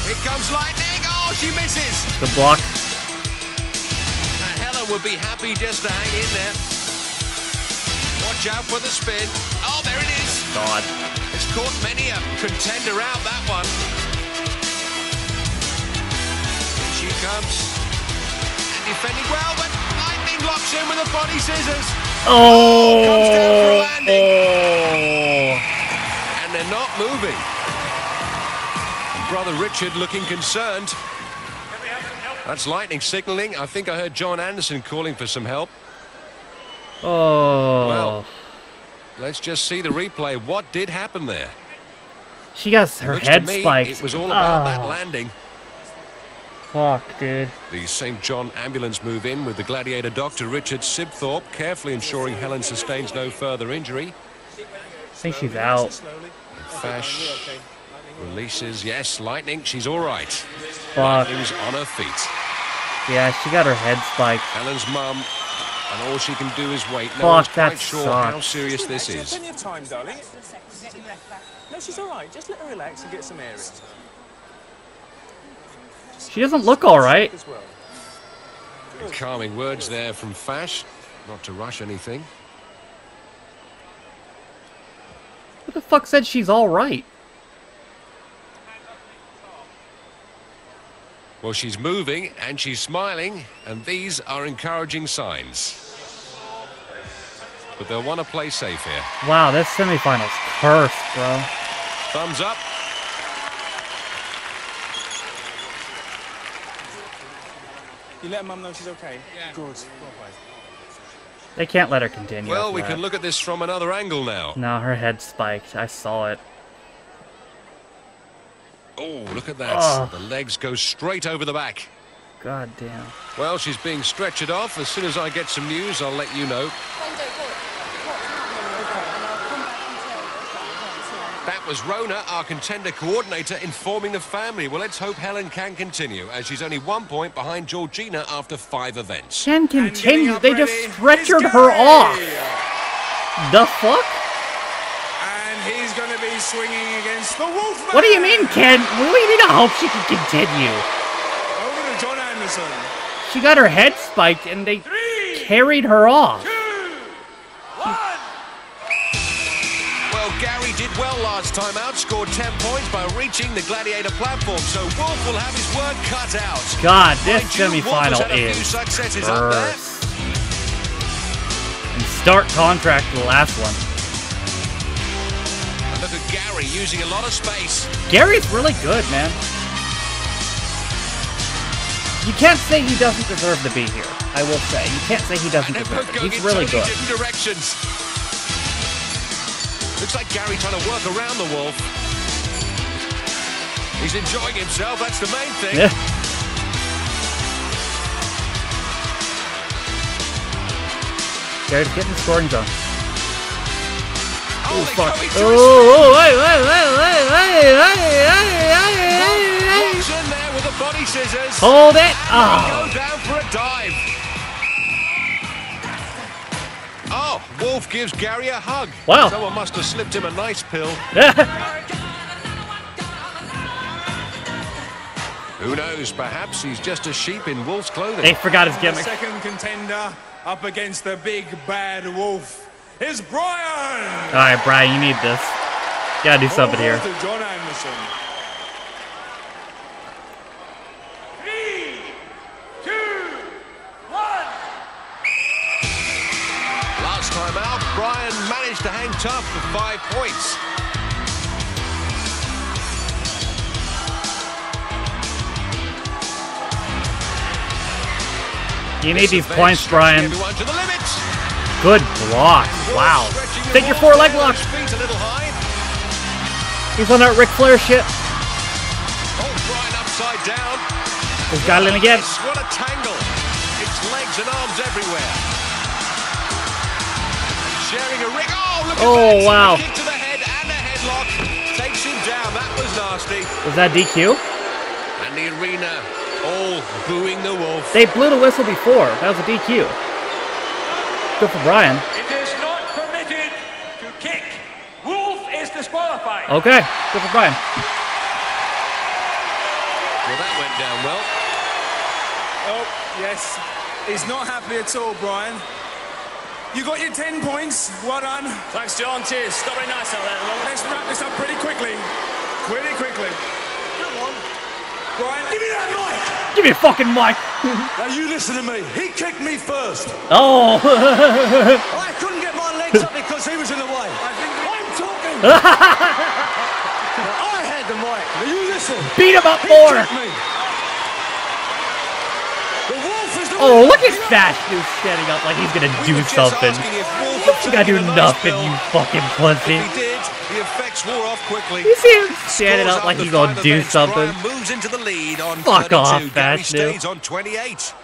Here comes lightning. Oh, she misses. The block. And Helen would be happy just to hang in there. Watch out for the spin. Oh, there it is. God. It's caught many a contender out, that one. Here she comes. And defending well, but lightning locks in with the body scissors. Oh! Comes down for a landing. And they're not moving. Brother Richard looking concerned. That's lightning signaling. I think I heard John Anderson calling for some help. Oh. Well, let's just see the replay. What did happen there? She got her head spiked. It was all about that landing. Fuck, dude. The St. John ambulance move in with the Gladiator doctor Richard Sibthorpe, carefully ensuring Helen sustains no further injury. I think she's out. Fash releases. Yes, lightning. She's all right. Fuck. Lightning's on her feet. Yeah, she got her head spiked. Helen's mum, and all she can do is wait. No Fuck, one's that quite sure sucks. how serious this is. Plenty of time, darling. No, she's all right. Just let her relax and get some air in. She doesn't look all right. Calming words there from Fash, not to rush anything. Who the fuck said she's all right? Well, she's moving and she's smiling, and these are encouraging signs. But they'll want to play safe here. Wow, this semifinal's cursed, bro. Thumbs up. You let Mum know she's okay? Yeah. Good. They can't let her continue. Well, after we that. can look at this from another angle now. No, her head spiked. I saw it. Oh, look at that. Oh. The legs go straight over the back. God damn. Well, she's being stretchered off. As soon as I get some news, I'll let you know. That was Rona, our contender coordinator, informing the family. Well, let's hope Helen can continue, as she's only 1 point behind Georgina after 5 events. Can continue? They just stretchered her off. The fuck? And he's going to be swinging against the Wolfman. What do you mean, Ken? What do you mean I hope she can continue? Over to John Anderson. She got her head spiked and they carried her off. Well, Gary did well last time out, scored 10 points by reaching the Gladiator platform, so Wolf will have his work cut out. God, this Mind you, Wolf has semifinal had a few is successes up there. cursed. And stark contract to the last one. And look at Gary using a lot of space. Gary's really good, man. You can't say he doesn't deserve to be here, I will say. You can't say he doesn't deserve it. He's really good. Different directions. Looks like Gary trying to work around the Wolf. He's enjoying himself, that's the main thing. Yeah. Gary's getting the scoring zone. Oh, fuck. Oh, wait. Wolf's in there with the body scissors. Hold it. Go down for a dive. Oh, Wolf gives Gary a hug. Wow. Someone must have slipped him a nice pill. Who knows? Perhaps he's just a sheep in Wolf's clothing. They forgot his gimmick. The second contender up against the big bad Wolf is Brian. All right, Brian, you need this. You gotta do something here. Over to John Anderson. 3, 2, 1. Last time out, Brian managed to hang tough for 5 points. You need these points, Brian. Everyone to the limit. Good block. Wow. Take your 4 leg lock. Feet a little high. He's on that Ric Flair shit. Oh, Brian upside down. He's got it in again. Yes, what a tangle. It's legs and arms everywhere. Sharing a rig. Oh, Oh, wow. Kick to the head and a headlock. Takes him down. That was nasty. Was that DQ? And the arena all booing the Wolf. They blew the whistle before. That was a DQ. Good for Brian. It is not permitted to kick. Wolf is disqualified. Okay, good for Brian. Well, that went down well. Oh, yes. He's not happy at all, Brian. You got your 10 points. Well done. Thanks, John. Cheers. Stop very nice out there. Let's wrap this up pretty quickly. Pretty quickly. Come on. Brian, give me that mic. Give me a fucking mic. Now you listen to me. He kicked me first. Oh. I couldn't get my legs up because he was in the way. I'm talking. I had the mic. Now you listen. Beat him up He more. kicked me. The Wolf is the Oh, look at that dude standing up like he's gonna do something. You gotta do nothing, you fucking pussy. He did. The effects wore off quickly. You see him standing up like he's gonna do something. Brian moves into the lead on Fuck 32. off, Gary Bashnu. stays on 28.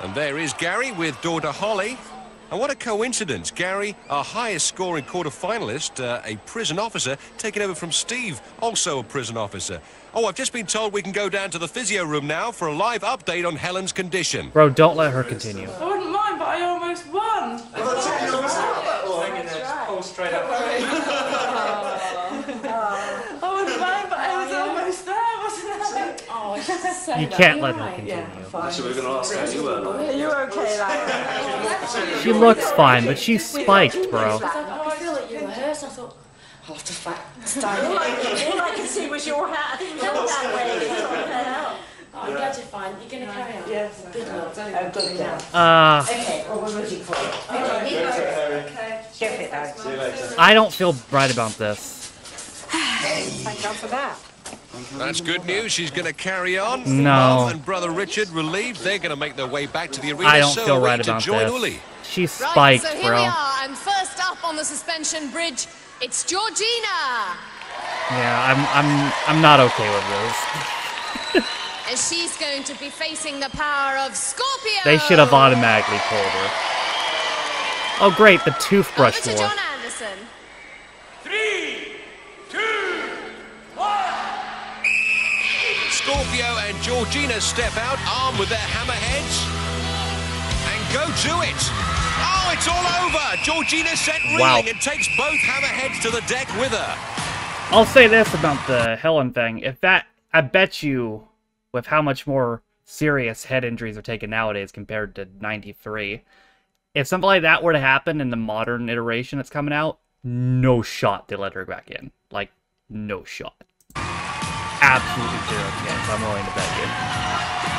And there is Gary with daughter Holly. And what a coincidence. Gary, our highest scoring quarter-finalist, a prison officer, taking over from Steve, also a prison officer. Oh, I've just been told we can go down to the physio room now for a live update on Helen's condition. Bro, don't let her continue. I wouldn't mind, but I almost won. Pull straight up. I wouldn't mind, but I was almost there, wasn't I? Oh, I should say You that. can't let her continue. Actually, we were going to ask her. You weren't. Yeah, you're okay, like. She looks fine, but she's spiked, bro. I feel like you were hurt. I thought, I'll have to stand. All I could see was your hat. I think you were that way. I'm glad you're fine. You're going to carry on? Yes. Good luck. Oh, good luck. Okay, well, we're rooting for you. Okay. Go for it, Alex. See you later. I don't feel right about this. Thank God for that. That's good news. She's going to carry on. No. Mum and brother Richard relieved. They're going to make their way back to the arena. I don't so feel right to about join this. Uli. She's Right, spiked, so here bro. we are, and first up on the suspension bridge, it's Georgina. Yeah, I'm not okay with this. And she's going to be facing the power of Scorpio. They should have automatically pulled her. Oh great, the toothbrush Over to war. John Anderson. 3, 2, 1. Scorpio and Georgina step out, armed with their hammerheads, and go to it. Oh, it's all over. Georgina sent reeling Wow. and takes both hammerheads to the deck with her. I'll say this about the Helen thing. I bet you, with how much more serious head injuries are taken nowadays compared to 93, if something like that were to happen in the modern iteration that's coming out, no shot they let her back in. Like, no shot. Absolutely zero chance, I'm willing to bet you.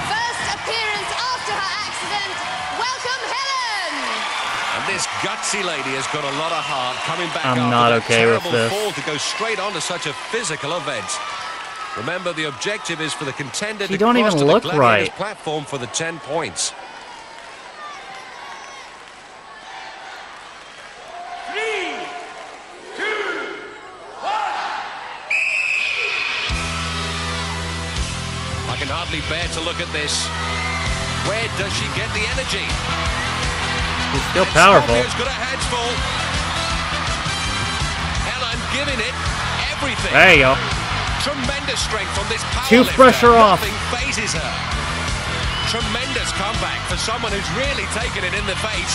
First appearance after her accident. Welcome, Helen. And this gutsy lady has got a lot of heart coming back I'm after not that okay with terrible this. fall to go straight onto such a physical event. Remember, the objective is for the contender She to don't cross even to look the Gladiators right. platform for the 10 points. 3, 2, 1. I can hardly bear to look at this. Where does she get the energy? She's still powerful. Scorpio's got her hands full. Helen giving it everything. There you go. Tremendous strength from this power Toothbrush her off. Nothing phases her. Tremendous comeback for someone who's really taken it in the face.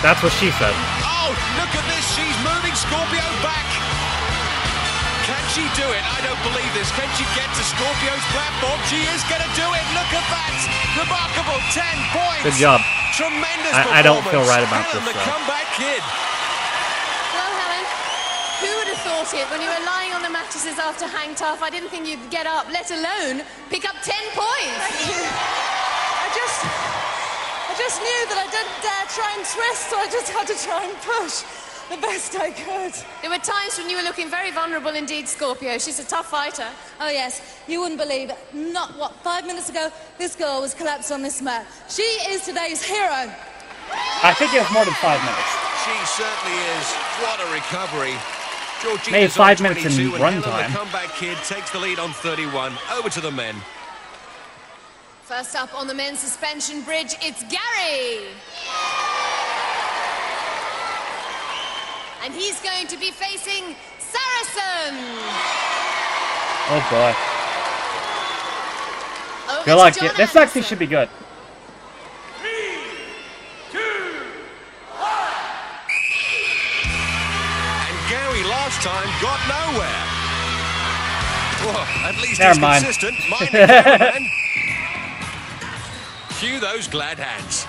That's what she said. Oh, look at this. She's moving Scorpio back. Can she do it? I don't believe this. Can she get to Scorpio's platform? She is going to do it. Look at that. Remarkable 10 points. Good job. Tremendous I don't feel performance. right about Helen, this, the though. comeback kid. Well, Helen, who would have thought it when you were lying on the mattresses after Hang Tough? I didn't think you'd get up, let alone pick up 10 points. Thank you. I just knew that I didn't dare try and twist, so I just had to try and push the best I could. There were times when you were looking very vulnerable indeed, Scorpio. She's a tough fighter. Oh yes, you wouldn't believe it. Not, 5 minutes ago, this girl was collapsed on this mat. She is today's hero. I think it was more than 5 minutes. She certainly is. What a recovery. Georgina's Maybe 5 on minutes in 22, and run Helen, time. the comeback kid, takes the lead on 31. Over to the men. First up on the men's suspension bridge, it's Gary. and he's going to be facing Saracen. Oh boy. Over Good luck. to John This actually should be good. 3, 2, 1. And Gary last time got nowhere. Well, at least Never he's mind. consistent. Mind the cameraman. Cue those glad hands.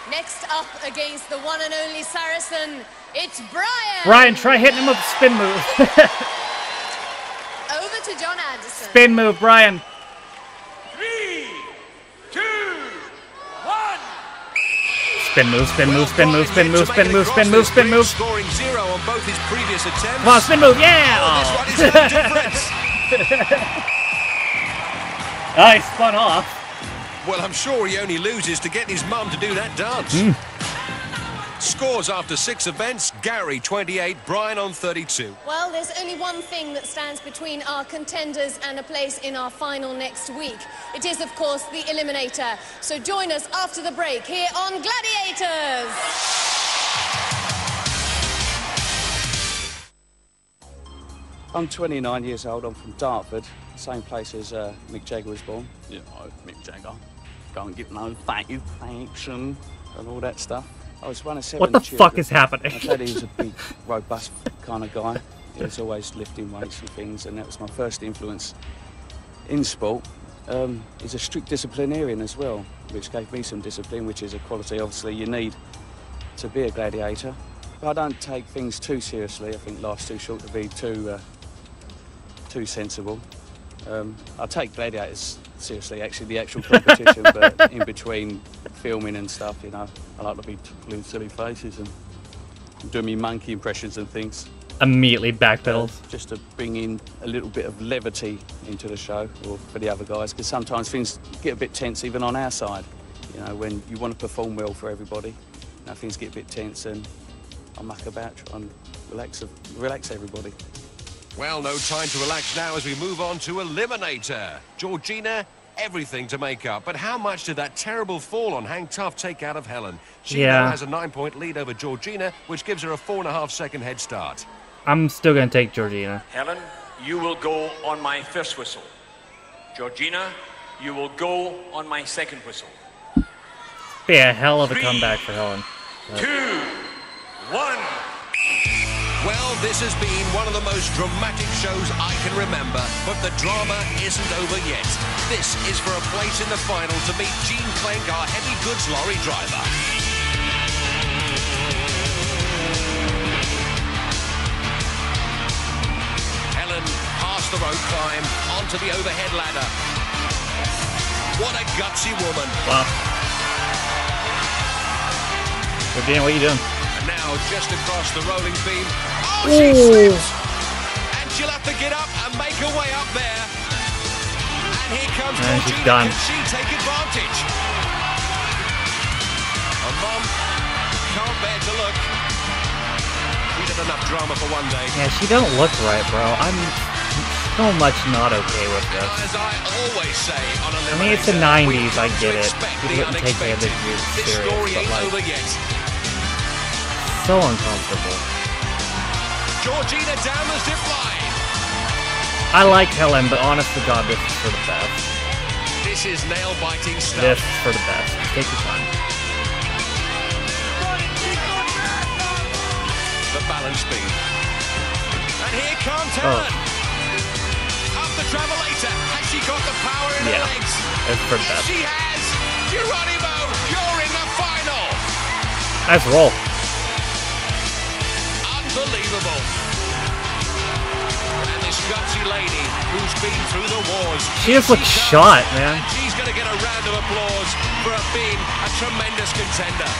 Next up against the one and only Saracen, it's Brian. Brian, try hitting him with a spin move. Over to John Anderson. Spin move, Brian. 3, 2, 1. Spin move, spin move, spin move, spin move, spin move, spin move, spin move. Scoring 0 on both his previous attempts. Come on, spin move, yeah! Oh, this one is no different. I spun off. Well, I'm sure he only loses to get his mum to do that dance. Scores after 6 events, Gary 28, Brian on 32. Well, there's only one thing that stands between our contenders and a place in our final next week. It is, of course, the Eliminator. So join us after the break here on Gladiators. I'm 29 years old. I'm from Dartford, same place as Mick Jagger was born. You know, Mick Jagger. Go and get no action and all that stuff. I was one of 7 What the children. fuck is happening? My daddy was a big, robust kind of guy. He was always lifting weights and things, and that was my first influence in sport. He's a strict disciplinarian as well, which gave me some discipline, which is a quality obviously you need to be a gladiator. But I don't take things too seriously. I think life's too short to be too sensible. I take gladiators seriously, actually, the actual competition, but in between filming and stuff, you know, I like to be pulling silly faces and doing me monkey impressions and things. Immediately backpedals. Just to bring in a little bit of levity into the show, or for the other guys, because sometimes things get a bit tense even on our side. You know, when you want to perform well for everybody, you know, things get a bit tense, and I muck about, try and relax everybody. Well, no time to relax now as we move on to Eliminator. Georgina, everything to make up. But how much did that terrible fall on Hang Tough take out of Helen? She now has a 9-point lead over Georgina, which gives her a 4.5-second head start. I'm still going to take Georgina. Helen, you will go on my first whistle. Georgina, you will go on my second whistle. Be a hell of a comeback for Helen. 2, 1. Well, this has been one of the most dramatic shows I can remember, but the drama isn't over yet. This is for a place in the final to meet Gene Clenk, our heavy goods lorry driver. Helen past the rope climb, onto the overhead ladder. What a gutsy woman. Wow. Georgina, what are you doing? And now just across the rolling beam. Oh, she slips! And she'll have to get up and make her way up there. And here comes she's Georgina. done. Can she take advantage? Her mum can't bear to look. She's had enough drama for one day. Yeah, she don't look right, bro. I'm so much not okay with this. As I always say on I mean, it's the 90s, I get it. People wouldn't take the other views this serious, story but ain't like, over yet. so uncomfortable. Georgina down the zip line. I like Helen, but honest to God, this is for the best. This is nail-biting stuff. This is for the best. Take your time. The balance beam. And here comes Helen. Up the travelator. Has she got the power in her legs? It's for the best. She has. Geronimo, you're in the final. Nice roll. Unbelievable. And this gutsy lady who's been through the wars. She just looks shot, man. And she's going to get a round of applause for being a tremendous contender.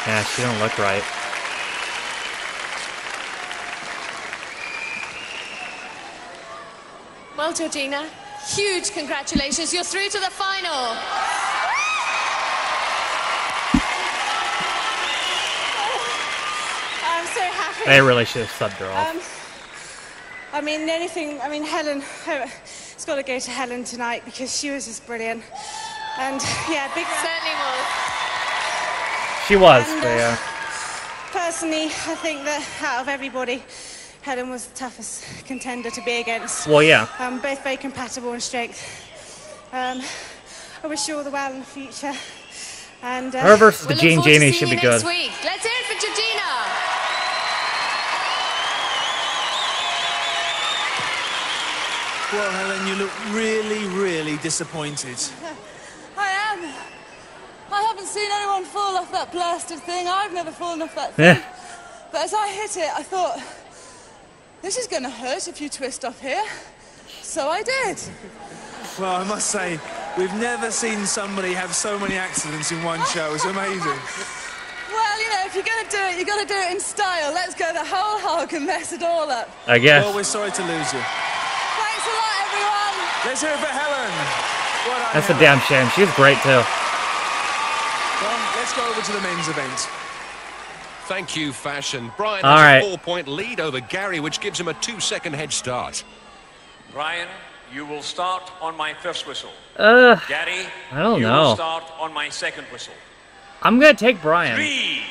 Yeah, she don't look right. Well, Georgina, huge congratulations. You're through to the final. I'm so happy. They really should have subbed her off. I mean, Helen, it's got to go to Helen tonight because she was just brilliant. And yeah, big certainly was. She was, and, yeah. Personally, I think that out of everybody, Helen was the toughest contender to be against. Well, yeah. Both very compatible in strength. I wish you all the well in the future. And her versus the Jean Janey should be good. Let's hear it for Georgina. Well, Helen, you look really, really disappointed. I am. I haven't seen anyone fall off that blasted thing. I've never fallen off that thing. But as I hit it, I thought, this is going to hurt if you twist off here. So I did. Well, I must say, we've never seen somebody have so many accidents in one show. It's amazing. Well, you know, if you're going to do it, you've got to do it in style. Let's go the whole hog and mess it all up. I guess. Well, we're sorry to lose you. Thanks a lot, everyone. Let's hear it for Helen. Well done, That's a Helen. damn shame. She's great, too. Well, let's go over to the men's event. Thank you, Fashion. Brian All has right. a 4-point lead over Gary, which gives him a 2-second head start. Brian, you will start on my first whistle. Gary, I don't you know. will start on my second whistle. I'm gonna take Brian. 3,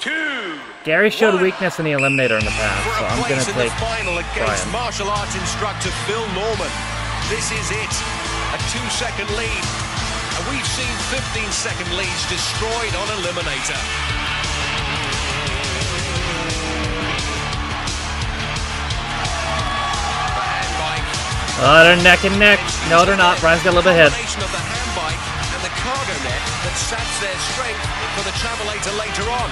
2. Gary showed weakness in the Eliminator in the past, For so a I'm gonna place in the take final against Brian. martial arts instructor Phil Norman. This is it. A 2-second lead. And we've seen 15-second leads destroyed on Eliminator. Oh, they're neck and neck. No, they're not. Brian's got a little bit ahead. Combination of the handbike and the cargo net that saps their strength for the travelator later on.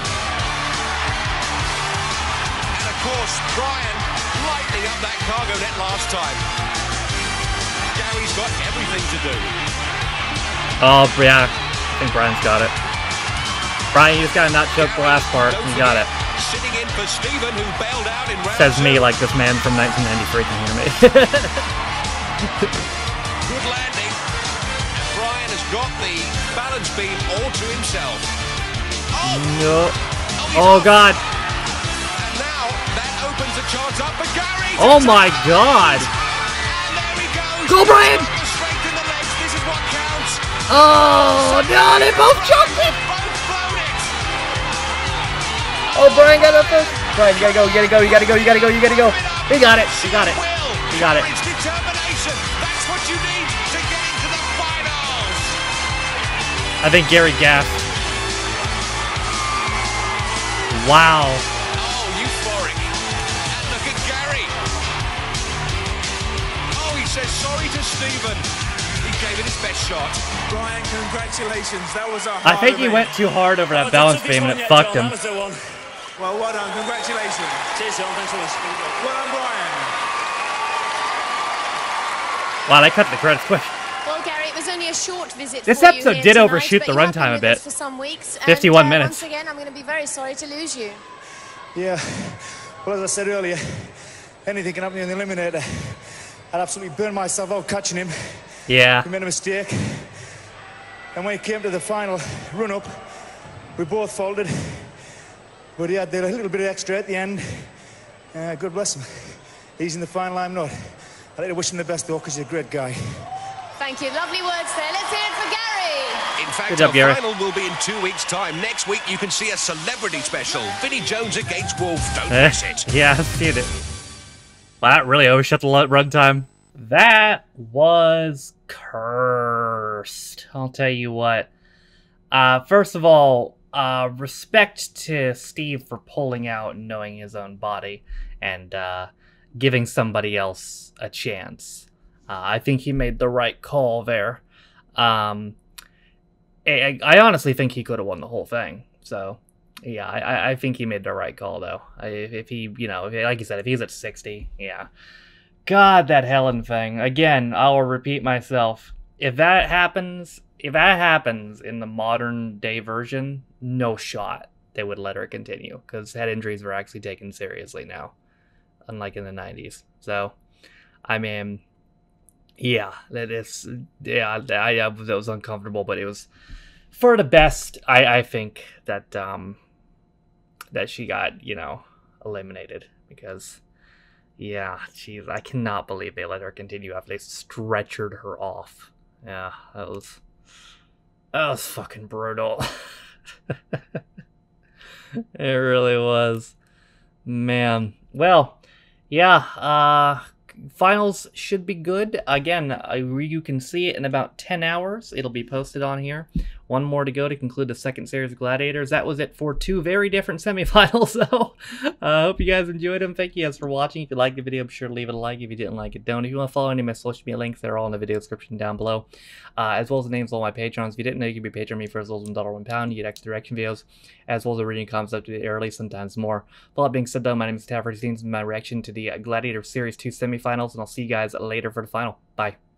And of course, Brian lightening up that cargo net last time. Gary's got everything to do. Oh, yeah. I think Brian's got it. Brian, you just gotta not choke the last part. You got it. Sitting in for Stephen, who bailed out in round Says me 2. like this man from 1993 can hear me. Good landing. And Brian has got the balance beam all to himself. No. Oh, God. And now that opens a chance up for Gary. Oh, my God. Go, Brian. Strength in the legs. This is what counts. Oh, no, they both jumped it. Oh, Brian got up first. Brian, you gotta go, you gotta go, you gotta go, you gotta go, you gotta go. He got it, he got it. He got it. It's determination. That's what you need to get into the finals. I think Gary gasped. Wow. Oh, euphoric. And look at Gary. Oh, he says sorry to Stephen. He gave it his best shot. Brian, congratulations. That was a hard I think he event. went too hard over that balance beam and it fucked him. Well, well done. Congratulations. Cheers, John. Thanks so much. Well done, Brian. Wow, they cut the credits quick. Well, Gary, it was only a short visit This for you episode here did tonight, overshoot but the you have runtime been a with bit. us for some weeks, 51 and, minutes. Once again, I'm going to be very sorry to lose you. Yeah, well, as I said earlier, anything can happen in the Eliminator. I'd absolutely burn myself out catching him. Yeah. He made a mistake. And when it came to the final run-up, we both folded. But he had a little bit of extra at the end. God bless him. He's in the final, I'm not. I'd like to wish him the best, though, because he's a great guy. Thank you. Lovely words there. Let's hear it for Gary. In fact, Good job, the Gary. final will be in 2 weeks' time. Next week, you can see a celebrity special. Vinnie Jones against Wolf. Don't miss it. Yeah, I've seen it. Wow, that really overshot the runtime. That was cursed. I'll tell you what. First of all, respect to Steve for pulling out and knowing his own body and giving somebody else a chance. I think he made the right call there. I honestly think he could have won the whole thing. So, yeah, I think he made the right call, though. If he, you know, like you said, if he's at 60, yeah. God, that Helen thing. Again, I'll repeat myself. If that happens in the modern day version, no shot they would let her continue, because head injuries were actually taken seriously now, unlike in the 90s. So, I mean, yeah, that was uncomfortable, but it was for the best. I think that that she got, you know, eliminated, because Yeah, jeez, I cannot believe they let her continue after they stretchered her off. Yeah, that was fucking brutal. It really was. Man. Well, yeah, finals should be good. Again, you can see it in about 10 hours. It'll be posted on here. One more to go to conclude the second series of Gladiators. That was it for 2 very different semifinals, though. I hope you guys enjoyed them. Thank you guys for watching. If you liked the video, be sure to leave it a like. If you didn't like it, don't. If you want to follow any of my social media links, they're all in the video description down below, as well as the names of all my Patrons. If you didn't know, you can be Patreon me for as little as $1 you get extra direction videos, as well as the reading comments up to the early, sometimes more. With all that being said, though, my name is Taffy. This is my reaction to the Gladiator Series 2 semifinals, and I'll see you guys later for the final. Bye.